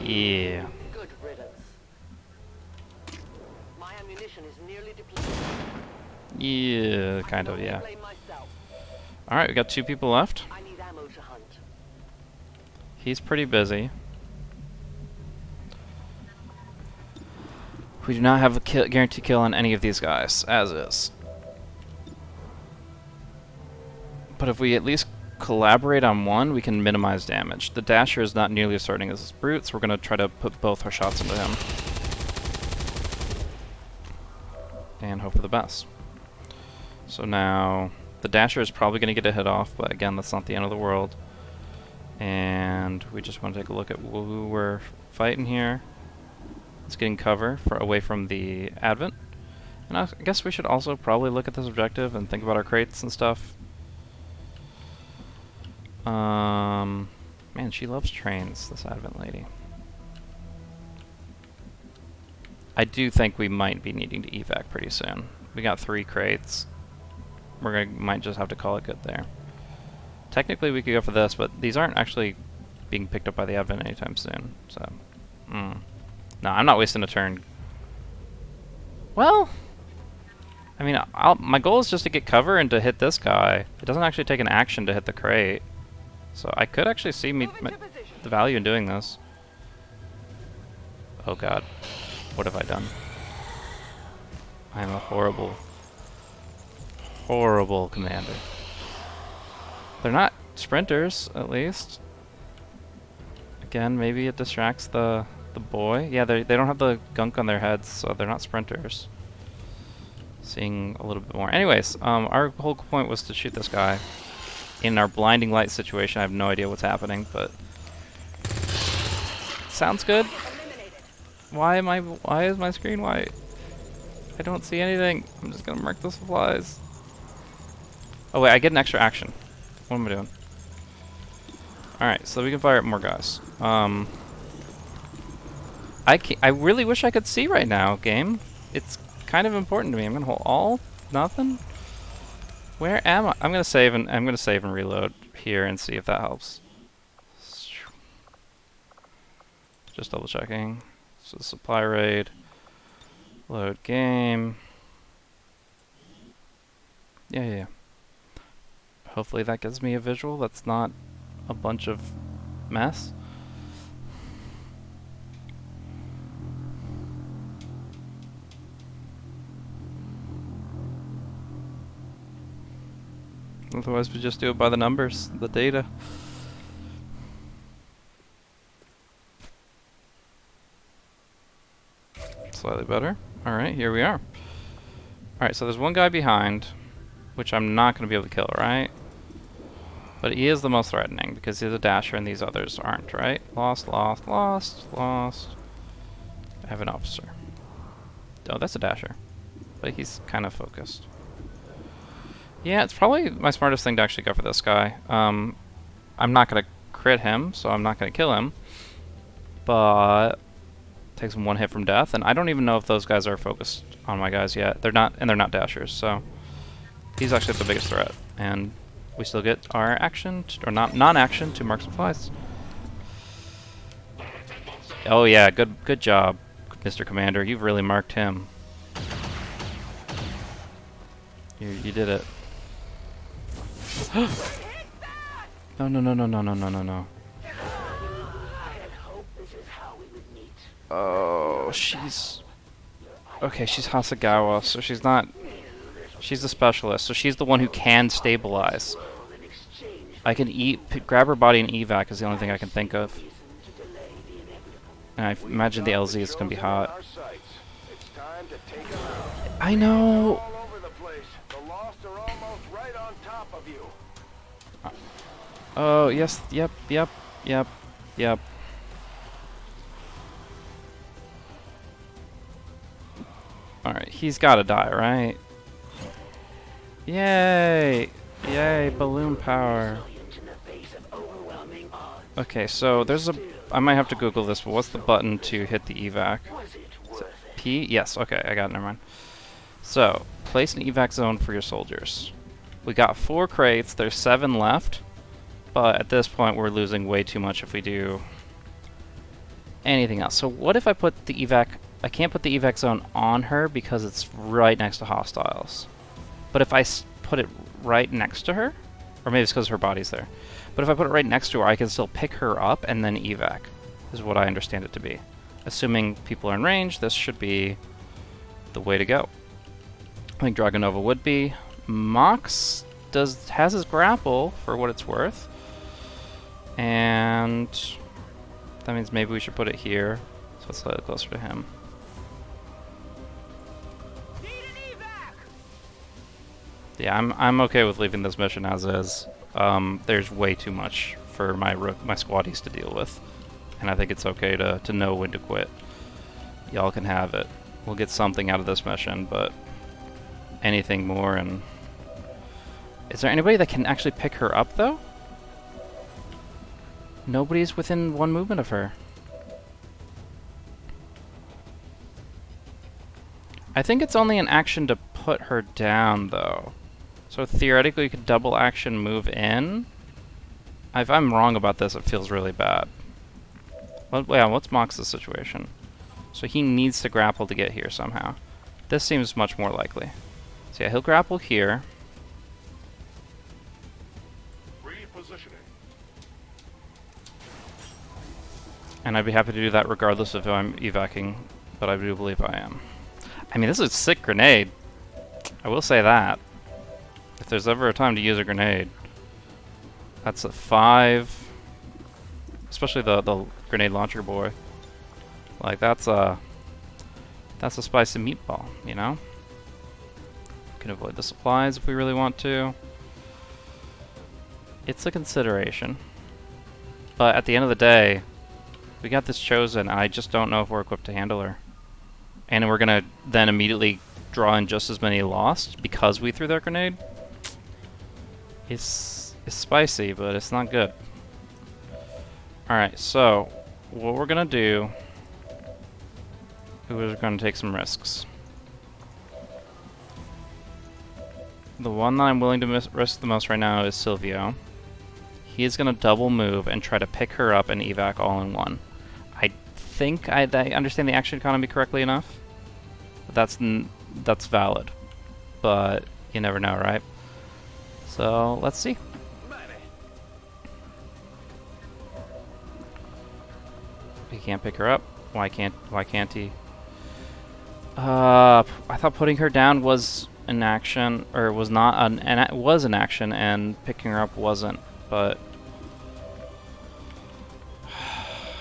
Yeah. Good riddance. My ammunition is nearly depleted. Yeah, kind of, I can yeah. only blame myself. Alright, we got 2 people left. I need ammo to hunt. He's pretty busy. We do not have a guarantee kill on any of these guys, as is. But if we at least collaborate on one, we can minimize damage. The Dasher is not nearly as starting as this Brute, so we're going to try to put both our shots into him. And hope for the best. So now, the Dasher is probably going to get a hit off, but again, that's not the end of the world. And we just want to take a look at who we're fighting here. It's getting cover away from the Advent. And I guess we should also probably look at this objective and think about our crates and stuff. Man, she loves trains, this Advent lady. I do think we might be needing to evac pretty soon. We got 3 crates. Might just have to call it good there. Technically we could go for this, but these aren't actually being picked up by the advent anytime soon. So, no, I'm not wasting a turn. Well, I mean, my goal is just to get cover and to hit this guy. It doesn't actually take an action to hit the crate. So I could actually see the value in doing this. Oh god. What have I done? I am a horrible, horrible commander. They're not sprinters, at least. Again, maybe it distracts the boy. Yeah, they don't have the gunk on their heads, so they're not sprinters. Seeing a little bit more. Anyways, our whole point was to shoot this guy. In our blinding light situation, I have no idea what's happening, but sounds good. Why is my screen white? I don't see anything. I'm just gonna mark the supplies. Oh wait, I get an extra action. What am I doing? Alright, so we can fire at more guys. I really wish I could see right now, game. It's kind of important to me. I'm gonna hold all, nothing. Where am I? I'm gonna save and reload here and see if that helps. Just double checking. So supply raid, load game. Yeah. Hopefully that gives me a visual that's not a bunch of mess. Otherwise we just do it by the numbers, the data. Slightly better. Alright, here we are. Alright, so there's one guy behind, which I'm not going to be able to kill, right? But he is the most threatening, because he's a dasher and these others aren't, right? Lost. I have an officer. Oh, that's a dasher. But he's kind of focused. Yeah, it's probably my smartest thing to actually go for this guy. I'm not going to crit him, so I'm not going to kill him. But takes him one hit from death, and I don't even know if those guys are focused on my guys yet. They're not, and they're not dashers, so he's actually the biggest threat. And we still get our action, or non-action, to mark supplies. Oh yeah, good job, Mr. Commander. You've really marked him. You did it. No. Oh, she's... Okay, she's Hasagawa, so she's not... She's the specialist, so she's the one who can stabilize. I can grab her body and evac is the only thing I can think of. And I imagine the LZ is going to be hot. I know! Oh, yes, yep. Alright, he's gotta die, right? Yay! Yay, balloon power. Okay, so there's a... I might have to Google this, but what's the button to hit the evac? Is it P? Yes, okay, I got it, never mind. So, place an evac zone for your soldiers. We got 4 crates, there's 7 left. But at this point, we're losing way too much if we do anything else. So what if I put the evac... I can't put the evac zone on her because it's right next to hostiles. But if I put it right next to her, or maybe it's because her body's there. But if I put it right next to her, I can still pick her up and then evac, is what I understand it to be. Assuming people are in range, this should be the way to go. I think Dragonova would be. Mox has his grapple, for what it's worth. And that means maybe we should put it here, so it's slightly closer to him. Yeah, I'm okay with leaving this mission as is. There's way too much for my squaddies to deal with, and I think it's okay to know when to quit. Y'all can have it. We'll get something out of this mission, but anything more. And is there anybody that can actually pick her up though? Nobody's within 1 movement of her. I think it's only an action to put her down, though. So theoretically, we could double action move in. If I'm wrong about this, it feels really bad. Yeah, what's Mox's situation? So he needs to grapple to get here somehow. This seems much more likely. So yeah, he'll grapple here. Repositioning. And I'd be happy to do that regardless of who I'm evacing, but I do believe I am. I mean, this is a sick grenade. I will say that. If there's ever a time to use a grenade, that's a 5. Especially the grenade launcher boy. Like, that's a spicy meatball, you know? We can avoid the supplies if we really want to. It's a consideration. But at the end of the day, we got this chosen, and I just don't know if we're equipped to handle her. And we're gonna then immediately draw in just as many lost because we threw that grenade. It's spicy, but it's not good. Alright, so what we're gonna do is we're gonna take some risks. The one that I'm willing to risk the most right now is Silvio. He is gonna double move and try to pick her up and evac all in one. I think I understand the action economy correctly enough. That's valid, but you never know, right? So let's see. He can't pick her up. Why can't he? I thought putting her down was an action, or was not was an action, and picking her up wasn't. But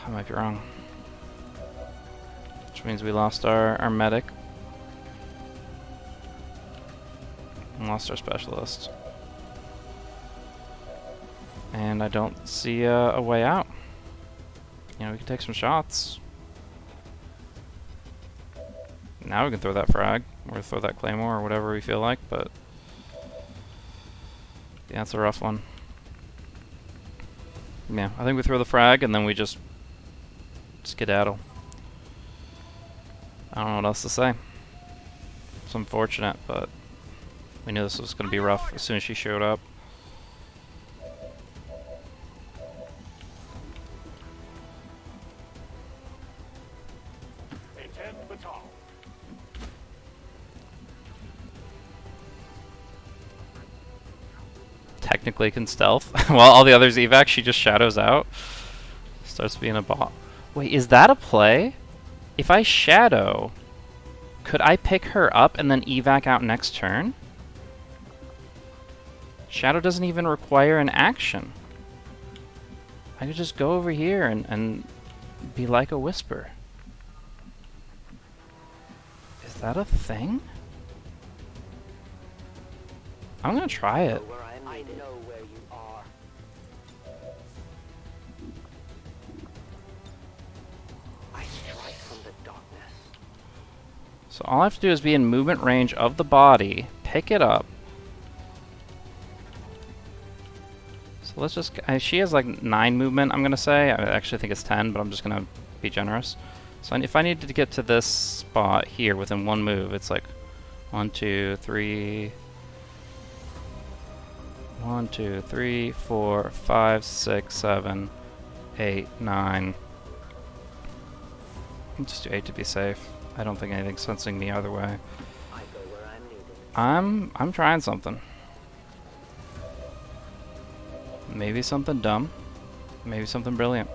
I might be wrong. Which means we lost our medic. And lost our specialist. And I don't see a way out. You know, we can take some shots. Now we can throw that frag, or throw that claymore, or whatever we feel like, but yeah, it's a rough one. Yeah, I think we throw the frag, and then we just skedaddle. I don't know what else to say. It's unfortunate, but we knew this was going to be rough as soon as she showed up. Technically can stealth. While all the others evac, she just shadows out. Starts being a bot. Wait, is that a play? If I shadow, could I pick her up and then evac out next turn? Shadow doesn't even require an action. I could just go over here and be like a whisper. Is that a thing? I'm gonna try it. I know where you are. I strike from the darkness. So all I have to do is be in movement range of the body, pick it up. So let's just... she has like 9 movement, I'm gonna say. I actually think it's 10, but I'm just gonna be generous. So if I needed to get to this spot here within 1 move, it's like 1, 2, 3... 1, 2, 3, 4, 5, 6, 7, 8, 9. I'll just do 8 to be safe. I don't think anything's sensing me either way. I go where I'm needed. I'm trying something. Maybe something dumb. Maybe something brilliant.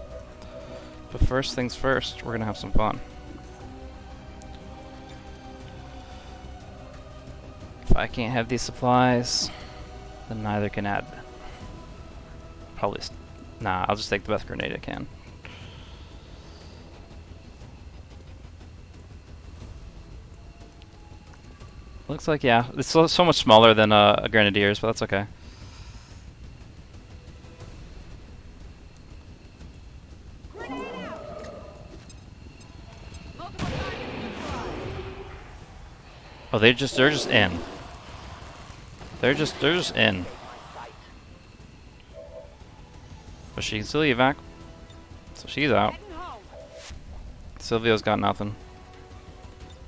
But first things first, we're gonna have some fun. If I can't have these supplies, then neither can Ad. Probably. Nah, I'll just take the best grenade I can. Looks like, yeah. It's so much smaller than a Grenadier's, but that's okay. Oh, they're just in. They're just in. But she can still evac. So she's out. Silvio's got nothing.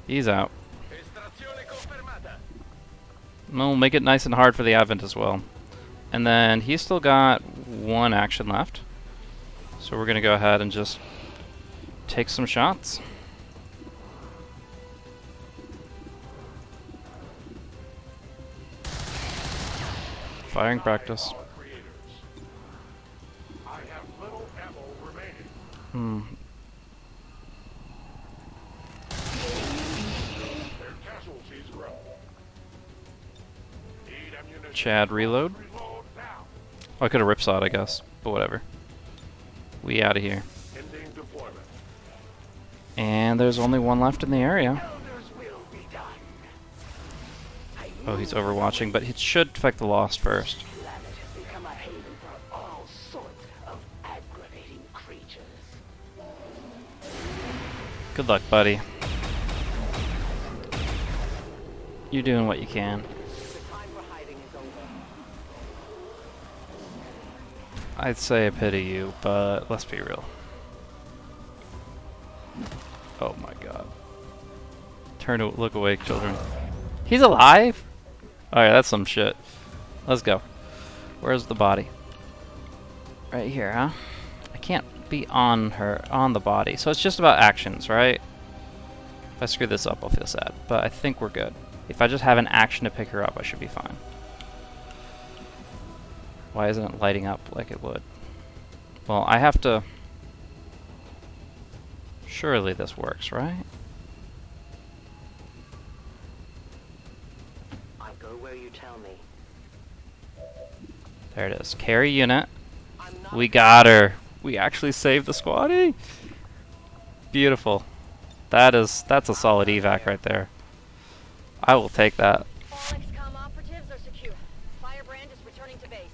He's out. No, make it nice and hard for the Advent as well. And then he's still got one action left. So we're going to go ahead and just take some shots. Firing practice. All creators. I have little ammo remaining. Their casualties grow. Need ammunition. Chad, reload. Reload now. Oh, I could have ripsawed, I guess, but whatever. We out of here. Ending deployment. And there's only one left in the area. Elders will be done. Oh, he's overwatching, but it should affect the Lost first. Planet has become a haven for all sorts of aggravating creatures. Good luck, buddy. You're doing what you can. The time for hiding is over. I'd say I pity you, but let's be real. Oh my god. Look awake, children. He's alive? Alright, that's some shit. Let's go. Where's the body? Right here, huh? I can't be on the body. So it's just about actions, right? If I screw this up, I'll feel sad. But I think we're good. If I just have an action to pick her up, I should be fine. Why isn't it lighting up like it would? Well, I have to... Surely this works, right? I go where you tell me. There it is. Carry unit. I'm not We got her. We actually saved the squatty. Beautiful. That's a solid evac right there. I will take that. All XCOM operatives are secure. Firebrand is returning to base.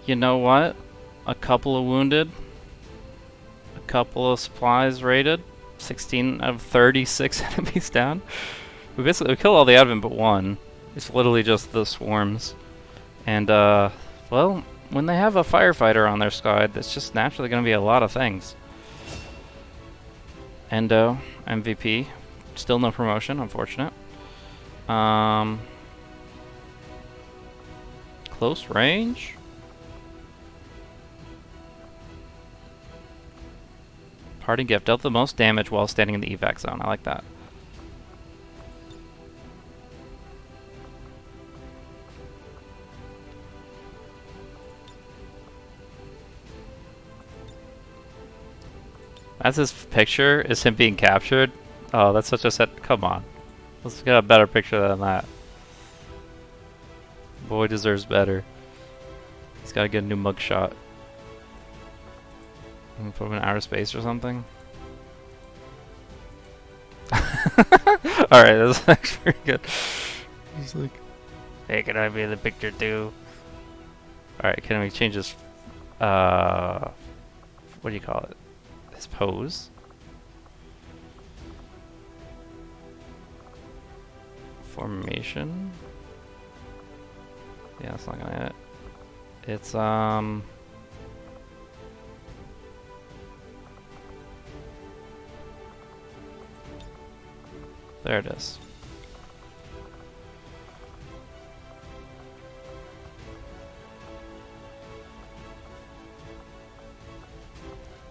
You know what? A couple of wounded. A couple of supplies raided. 16 out of 36 enemies down. We killed all the advent but one. It's literally just the swarms. And, well, when they have a firefighter on their side, that's just naturally going to be a lot of things. Endo, MVP. Still no promotion, unfortunate. Close range. Parting gift. Dealt the most damage while standing in the evac zone. I like that. That's his picture, is him being captured. Oh, that's such a set. Come on. Let's get a better picture than that. Boy deserves better. He's gotta get a new mugshot. Put him in outer space or something. Alright, that's actually pretty good. He's like, hey, can I be in the picture too? Alright, can we change his, what do you call it? His pose? Formation? Yeah, that's not gonna hit. It's, there it is.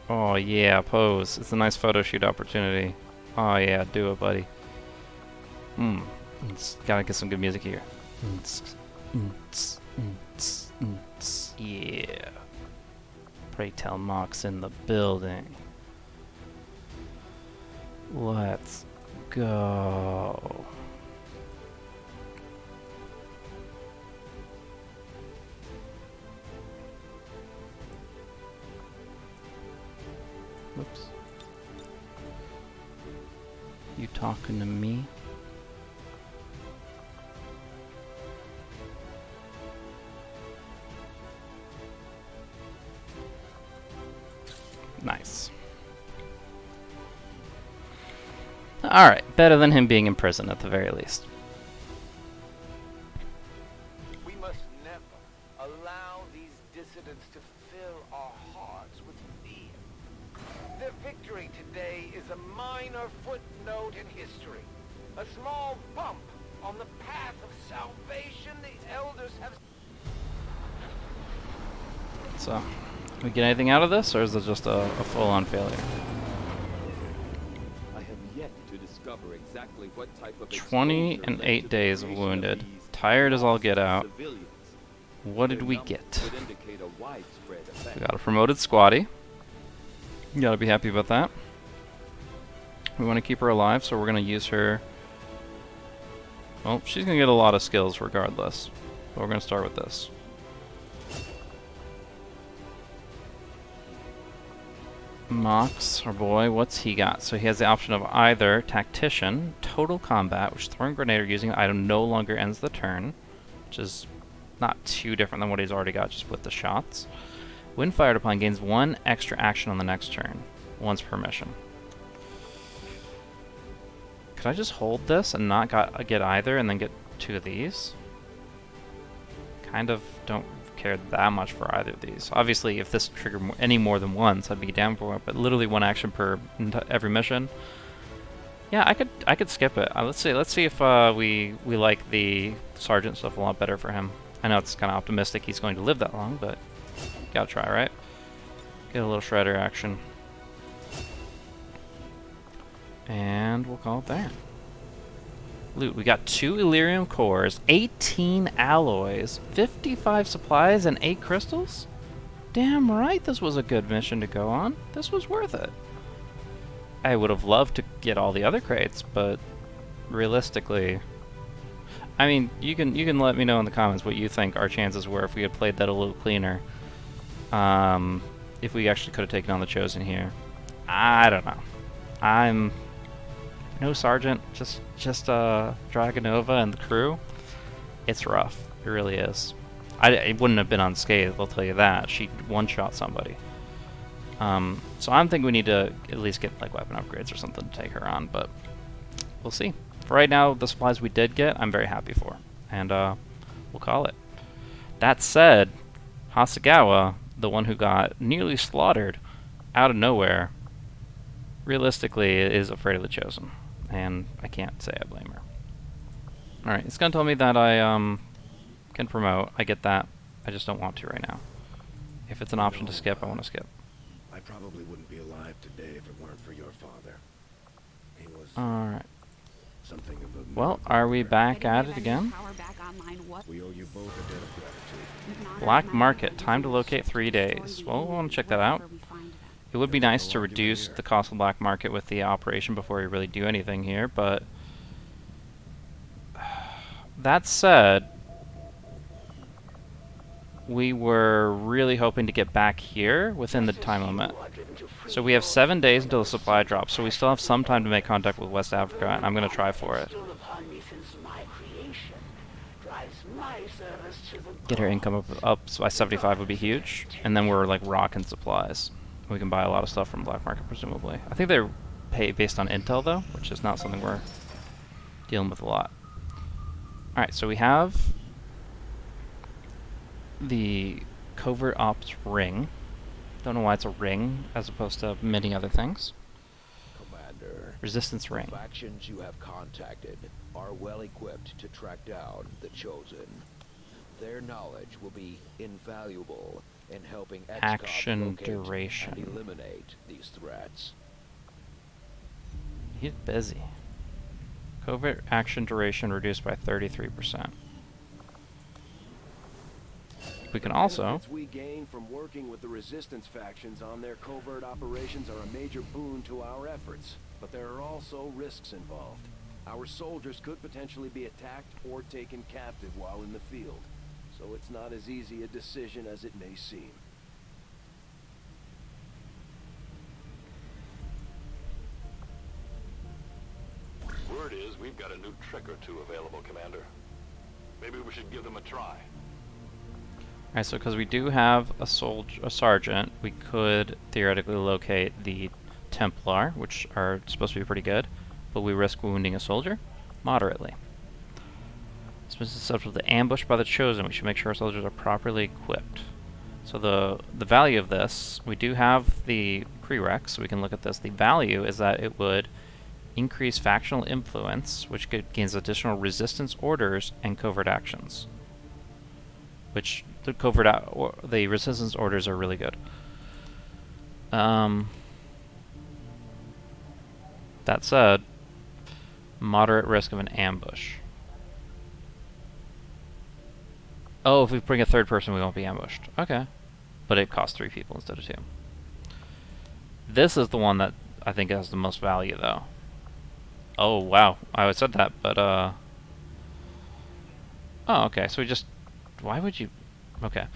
Oh yeah, pose. It's a nice photo shoot opportunity. Oh yeah, do it, buddy. Gotta get some good music here. Yeah. Pray tell Mox in the building. Let's go. Whoops. You talking to me? Nice. Alright, better than him being in prison at the very least. We must never allow these dissidents to fill our hearts with fear. victory today is a minor footnote in history. A small bump on the path of salvation the elders have... So, we get anything out of this, or is it just a full-on failure? I have yet to discover exactly what type of 20 and 8 days of wounded. Tired as all get out. What did we get? We got a promoted squatty. You gotta be happy about that. We want to keep her alive, so we're gonna use her. Well, she's gonna get a lot of skills regardless. But we're gonna start with this. Mox, our boy, what's he got? So he has the option of either Tactician, Total Combat, which throwing a grenade or using an item no longer ends the turn, which is not too different than what he's already got just with the shots. When fired upon, gains 1 extra action on the next turn, once per mission. Could I just hold this and not get either and then get 2 of these? Kind of don't care that much for either of these. Obviously, if this triggered any more than once, I'd be down for it, but literally 1 action per every mission. Yeah, I could skip it. Let's see if we like the Sergeant stuff a lot better for him. I know it's kind of optimistic he's going to live that long, but gotta try, right? Get a little shredder action. And we'll call it there. Loot. We got 2 Illyrium cores, 18 alloys, 55 supplies, and 8 crystals? Damn right this was a good mission to go on. This was worth it. I would have loved to get all the other crates, but realistically... I mean, you can let me know in the comments what you think our chances were if we had played that a little cleaner. If we actually could have taken on the Chosen here. I don't know. I'm no Sergeant, just Dragonova and the crew. It's rough. It really is. It wouldn't have been unscathed, I'll tell you that. She one-shot somebody. So I'm thinking we need to at least get like weapon upgrades or something to take her on, but we'll see. For right now, the supplies we did get, I'm very happy for, and we'll call it. That said, Hasagawa, the one who got nearly slaughtered out of nowhere, realistically is afraid of the Chosen, and I can't say I blame her. Alright, it's going to tell me that I can promote. I get that. I just don't want to right now. If it's an option to skip, I want to skip. I probably wouldn't be alive today if it weren't for your father. He was Alright. something of a Well, are we back at it again? We owe you both a debt of gratitude. Black Market. Time to locate 3 days. Well, we'll want to check that out. It would be nice to reduce the cost of Black Market with the operation before we really do anything here, but... That said, we were really hoping to get back here within the time limit. So we have 7 days until the supply drops, so we still have some time to make contact with West Africa, and I'm going to try for it. Get our income up by 75 would be huge, and then we're like rocking supplies. We can buy a lot of stuff from Black Market, presumably. I think they're paid based on intel, though, which is not something we're dealing with a lot. Alright, so we have the Covert Ops ring. Don't know why it's a ring as opposed to many other things. Commander, Resistance ring. the factions you have contacted are well equipped to track down the Chosen. Their knowledge will be invaluable in helping XCOM Action locate duration. and eliminate these threats. He's busy. Covert action duration reduced by 33%. We can also... benefits we gain from working with the Resistance factions on their covert operations are a major boon to our efforts, but there are also risks involved. Our soldiers could potentially be attacked or taken captive while in the field, so it's not as easy a decision as it may seem. Word is we've got a new trick or two available, Commander. Maybe we should give them a try. Alright, so because we do have a sergeant, we could theoretically locate the Templar, which are supposed to be pretty good, but we risk wounding a soldier moderately. This is susceptible to ambush by the Chosen. We should make sure our soldiers are properly equipped. So the value of this, we do have the prereq, so we can look at this. The value is that it would increase factional influence, which gains additional resistance orders and covert actions. Which the resistance orders are really good. That said, moderate risk of an ambush. Oh, if we bring a third person, we won't be ambushed. Okay. But it costs 3 people instead of 2. This is the one that I think has the most value, though. Oh, wow. I would said that, but, Oh, okay. So we just... Why would you... Okay.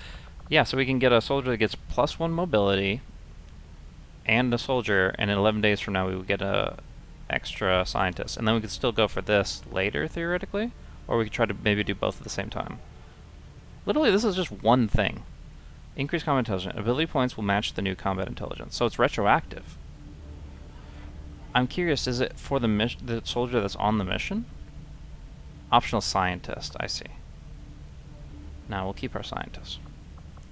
Yeah, so we can get a soldier that gets +1 mobility and a soldier, and in 11 days from now we would get a extra scientist. And then we could still go for this later, theoretically. Or we could try to maybe do both at the same time. Literally, this is just one thing. Increased combat intelligence. Ability points will match the new combat intelligence. So it's retroactive. I'm curious, is it for the soldier that's on the mission? Optional scientist, I see. Now we'll keep our scientist.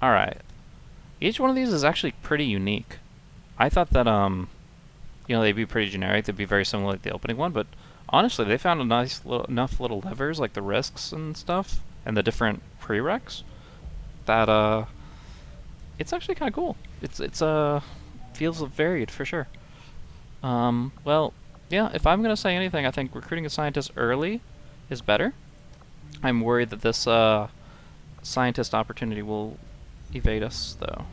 Alright. Each one of these is actually pretty unique. I thought that, you know, they'd be pretty generic. They'd be very similar like the opening one, but honestly, they found enough little levers, like the risks and stuff, and the different prereqs, that, it's actually kind of cool. It's feels varied for sure. Well, yeah, if I'm gonna say anything, I think recruiting a scientist early is better. I'm worried that this, scientist opportunity will evade us, though.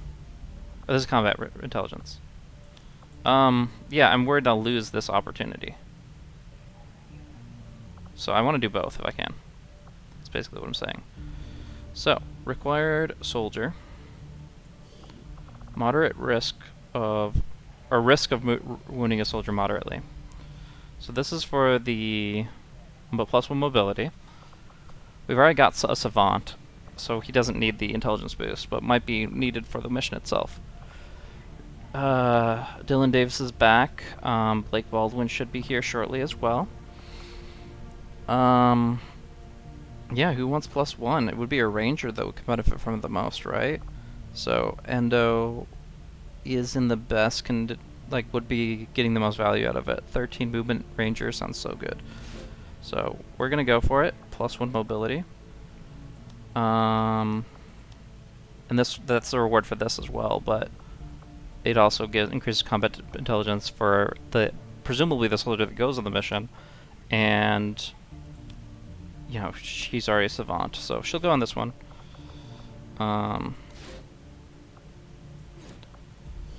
Oh, this is combat intelligence. Yeah, I'm worried I'll lose this opportunity. So I want to do both if I can. That's basically what I'm saying. So, required soldier. Moderate risk of... or risk of wounding a soldier moderately. So this is for the +1 mobility. We've already got a savant, so he doesn't need the intelligence boost, but might be needed for the mission itself. Dylan Davis is back. Blake Baldwin should be here shortly as well. Yeah, who wants +1? It would be a ranger that would benefit from it the most, right? So Endo is in the best would be getting the most value out of it. 13 movement ranger sounds so good. So we're gonna go for it. +1 mobility. And that's the reward for this as well, but it also increases combat intelligence for presumably the soldier that goes on the mission, and you know, she's already a savant, so she'll go on this one. And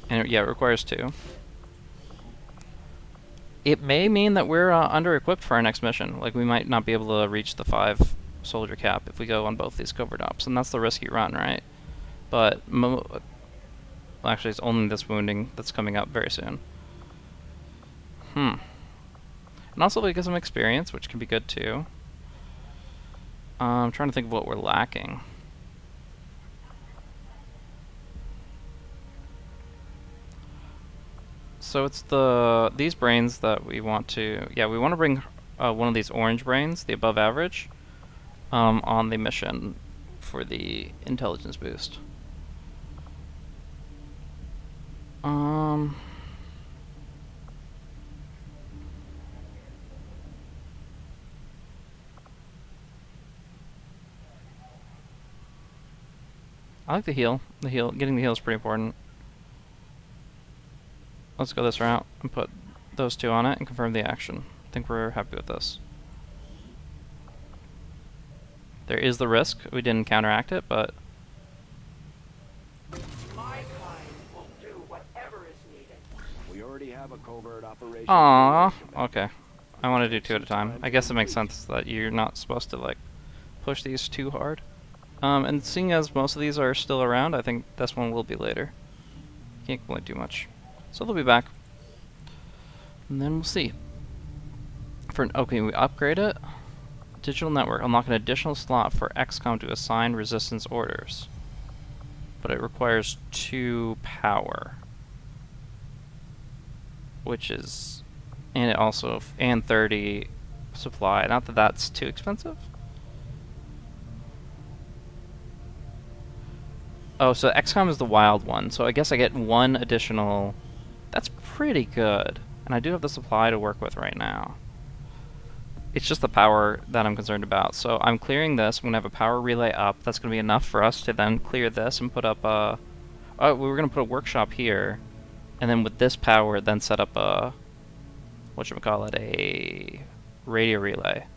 yeah, it requires 2. It may mean that we're under-equipped for our next mission. Like, we might not be able to reach the 5 soldier cap if we go on both these covert ops, and that's the risk you run, right? But actually, it's only this wounding that's coming up very soon. And also we get some experience, which can be good too. I'm trying to think of what we're lacking. So it's these brains that we want to... Yeah, we want to bring one of these orange brains, the above average, on the mission for the intelligence boost. I like the heal. Getting the heal is pretty important. Let's go this route and put those 2 on it and confirm the action. I think we're happy with this. There is the risk. We didn't counteract it, but... My kind will do whatever is needed. We already have a covert operation. Aww. Okay. I want to do 2 at a time. I guess it makes sense that you're not supposed to, like, push these too hard. And seeing as most of these are still around, I think this one will be later. Can't complain too much. So they'll be back. And then we'll see. Okay, we upgrade it. Digital network. Unlock an additional slot for XCOM to assign resistance orders. But it requires 2 power. Which is... And it also... And 30 supply. Not that that's too expensive. Oh, so XCOM is the wild one. So I guess I get 1 additional pretty good. And I do have the supply to work with right now. It's just the power that I'm concerned about. So I'm clearing this. I'm going to have a power relay up. That's going to be enough for us to then clear this and put up a... Oh, we were going to put a workshop here. And then with this power, then set up a... whatchamacallit, a radio relay.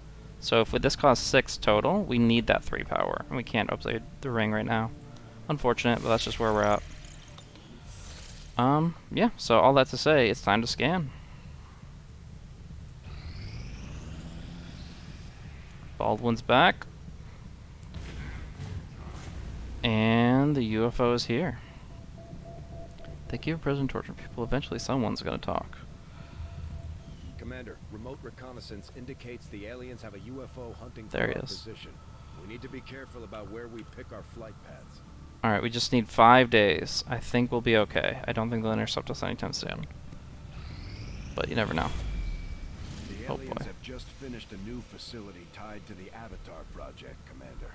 So if this costs 6 total, we need that 3 power. And we can't upgrade the ring right now. Unfortunate, but that's just where we're at. Yeah, so all that to say, it's time to scan. Baldwin's back. And the UFO is here. They keep a prison torturing people. Eventually someone's gonna talk. Commander, remote reconnaissance indicates the aliens have a UFO hunting for There he our is. position. We need to be careful about where we pick our flight paths. Alright, we just need 5 days. I think we'll be okay. I don't think they'll intercept us anytime soon. But you never know. The Oh aliens boy. have just finished a new facility tied to the Avatar project, Commander.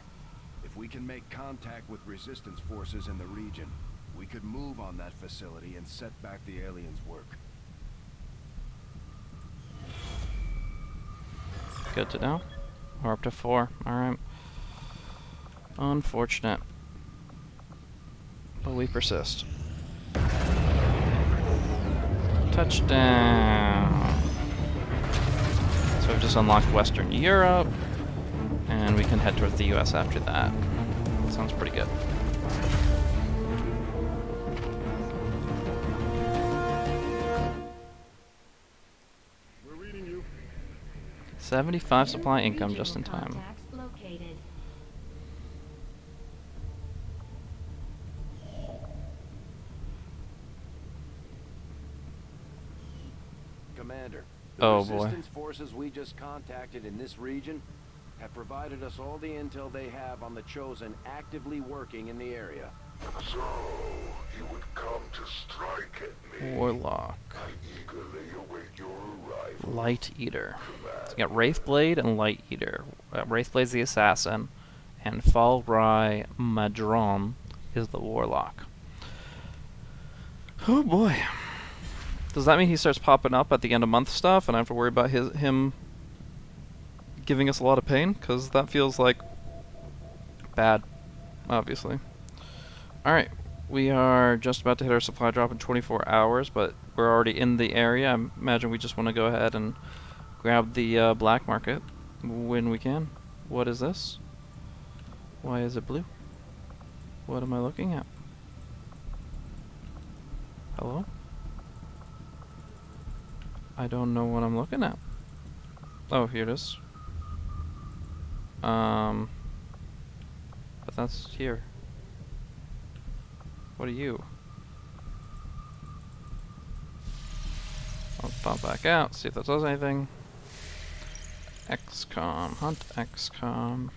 If we can make contact with resistance forces in the region, we could move on that facility and set back the aliens' work. Good to know. We're up to 4. Alright. Unfortunate. But we persist. Touchdown! So we've just unlocked Western Europe, and we can head towards the US after that. Sounds pretty good. We're reading you. 75 supply income just in time. Located. Commander, the Oh, boy. resistance forces we just contacted in this region have provided us all the intel they have on the Chosen actively working in the area. So, you would come to strike at me. Warlock. I eagerly await your arrival. Light Eater. So we got Wraithblade and Light Eater. Wraithblade's the assassin, and Falrai Madron is the warlock. Oh boy. Does that mean he starts popping up at the end of month stuff, and I have to worry about him giving us a lot of pain? Because that feels like bad, obviously. Alright, we are just about to hit our supply drop in 24 hours, but we're already in the area. I imagine we just want to go ahead and grab the black market when we can. What is this? Why is it blue? What am I looking at? Hello? I don't know what I'm looking at. Oh, here it is. But that's here. What are you? I'll pop back out, see if that does anything. XCOM, hunt XCOM.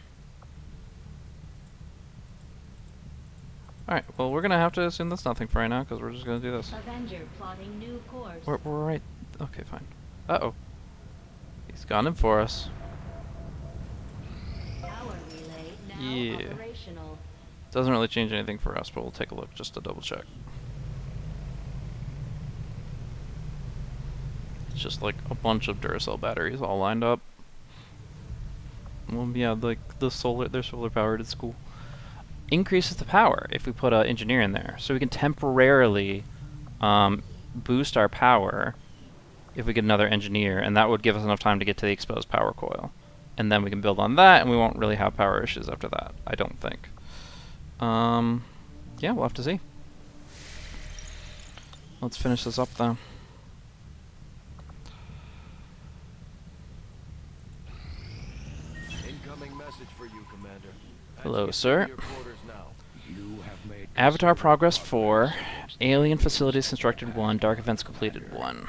Alright, well we're gonna have to assume that's nothing for right now, because we're just gonna do this. Avenger plotting new course. We're right. Okay, fine. Uh-oh. He's gone in for us. Power relay now Yeah. operational. Doesn't really change anything for us, but we'll take a look just to double check. It's just like a bunch of Duracell batteries all lined up. Well, yeah, like they're solar powered. It's cool. Increases the power if we put an engineer in there, so we can temporarily boost our power if we get another engineer, and that would give us enough time to get to the exposed power coil, and then we can build on that, and we won't really have power issues after that. I don't think. Yeah, we'll have to see. Let's finish this up though. Incoming message for you, Commander. Hello, Let's get sir. to your quarters now. You have made Avatar considerable Progress 4, progress. Alien Facilities Constructed 1, Dark Events Completed 1. I hope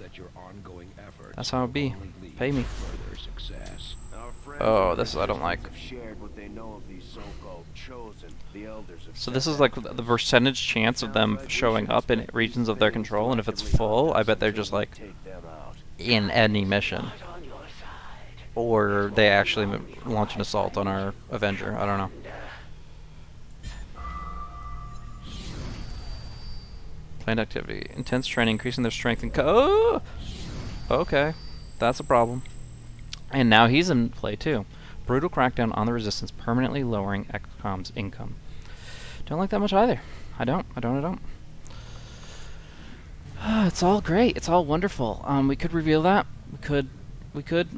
that your ongoing efforts That's how it be. will only lead Pay me. to further success. Our friends Oh, and this is I don't like. have shared what they know of these so-called chosen, the elders of So this is Setback. like the percentage chance of them showing up in regions of their control, and if it's full, I bet they're just like Take them out. in any mission. Not on your side. Or they actually launch an assault on our Avenger. I don't know. Planned activity. Intense training, increasing their strength and oh! Okay. That's a problem. And now he's in play too. Brutal crackdown on the resistance, permanently lowering XCOM's income. Don't like that much either. I don't. It's all great. It's all wonderful. We could reveal that. We could.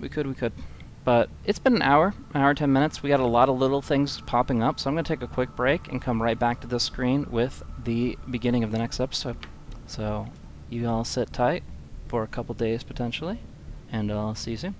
But it's been an hour 10 minutes. We got a lot of little things popping up, so I'm going to take a quick break and come right back to this screen with the beginning of the next episode. So you all sit tight for a couple days potentially, and I'll see you soon.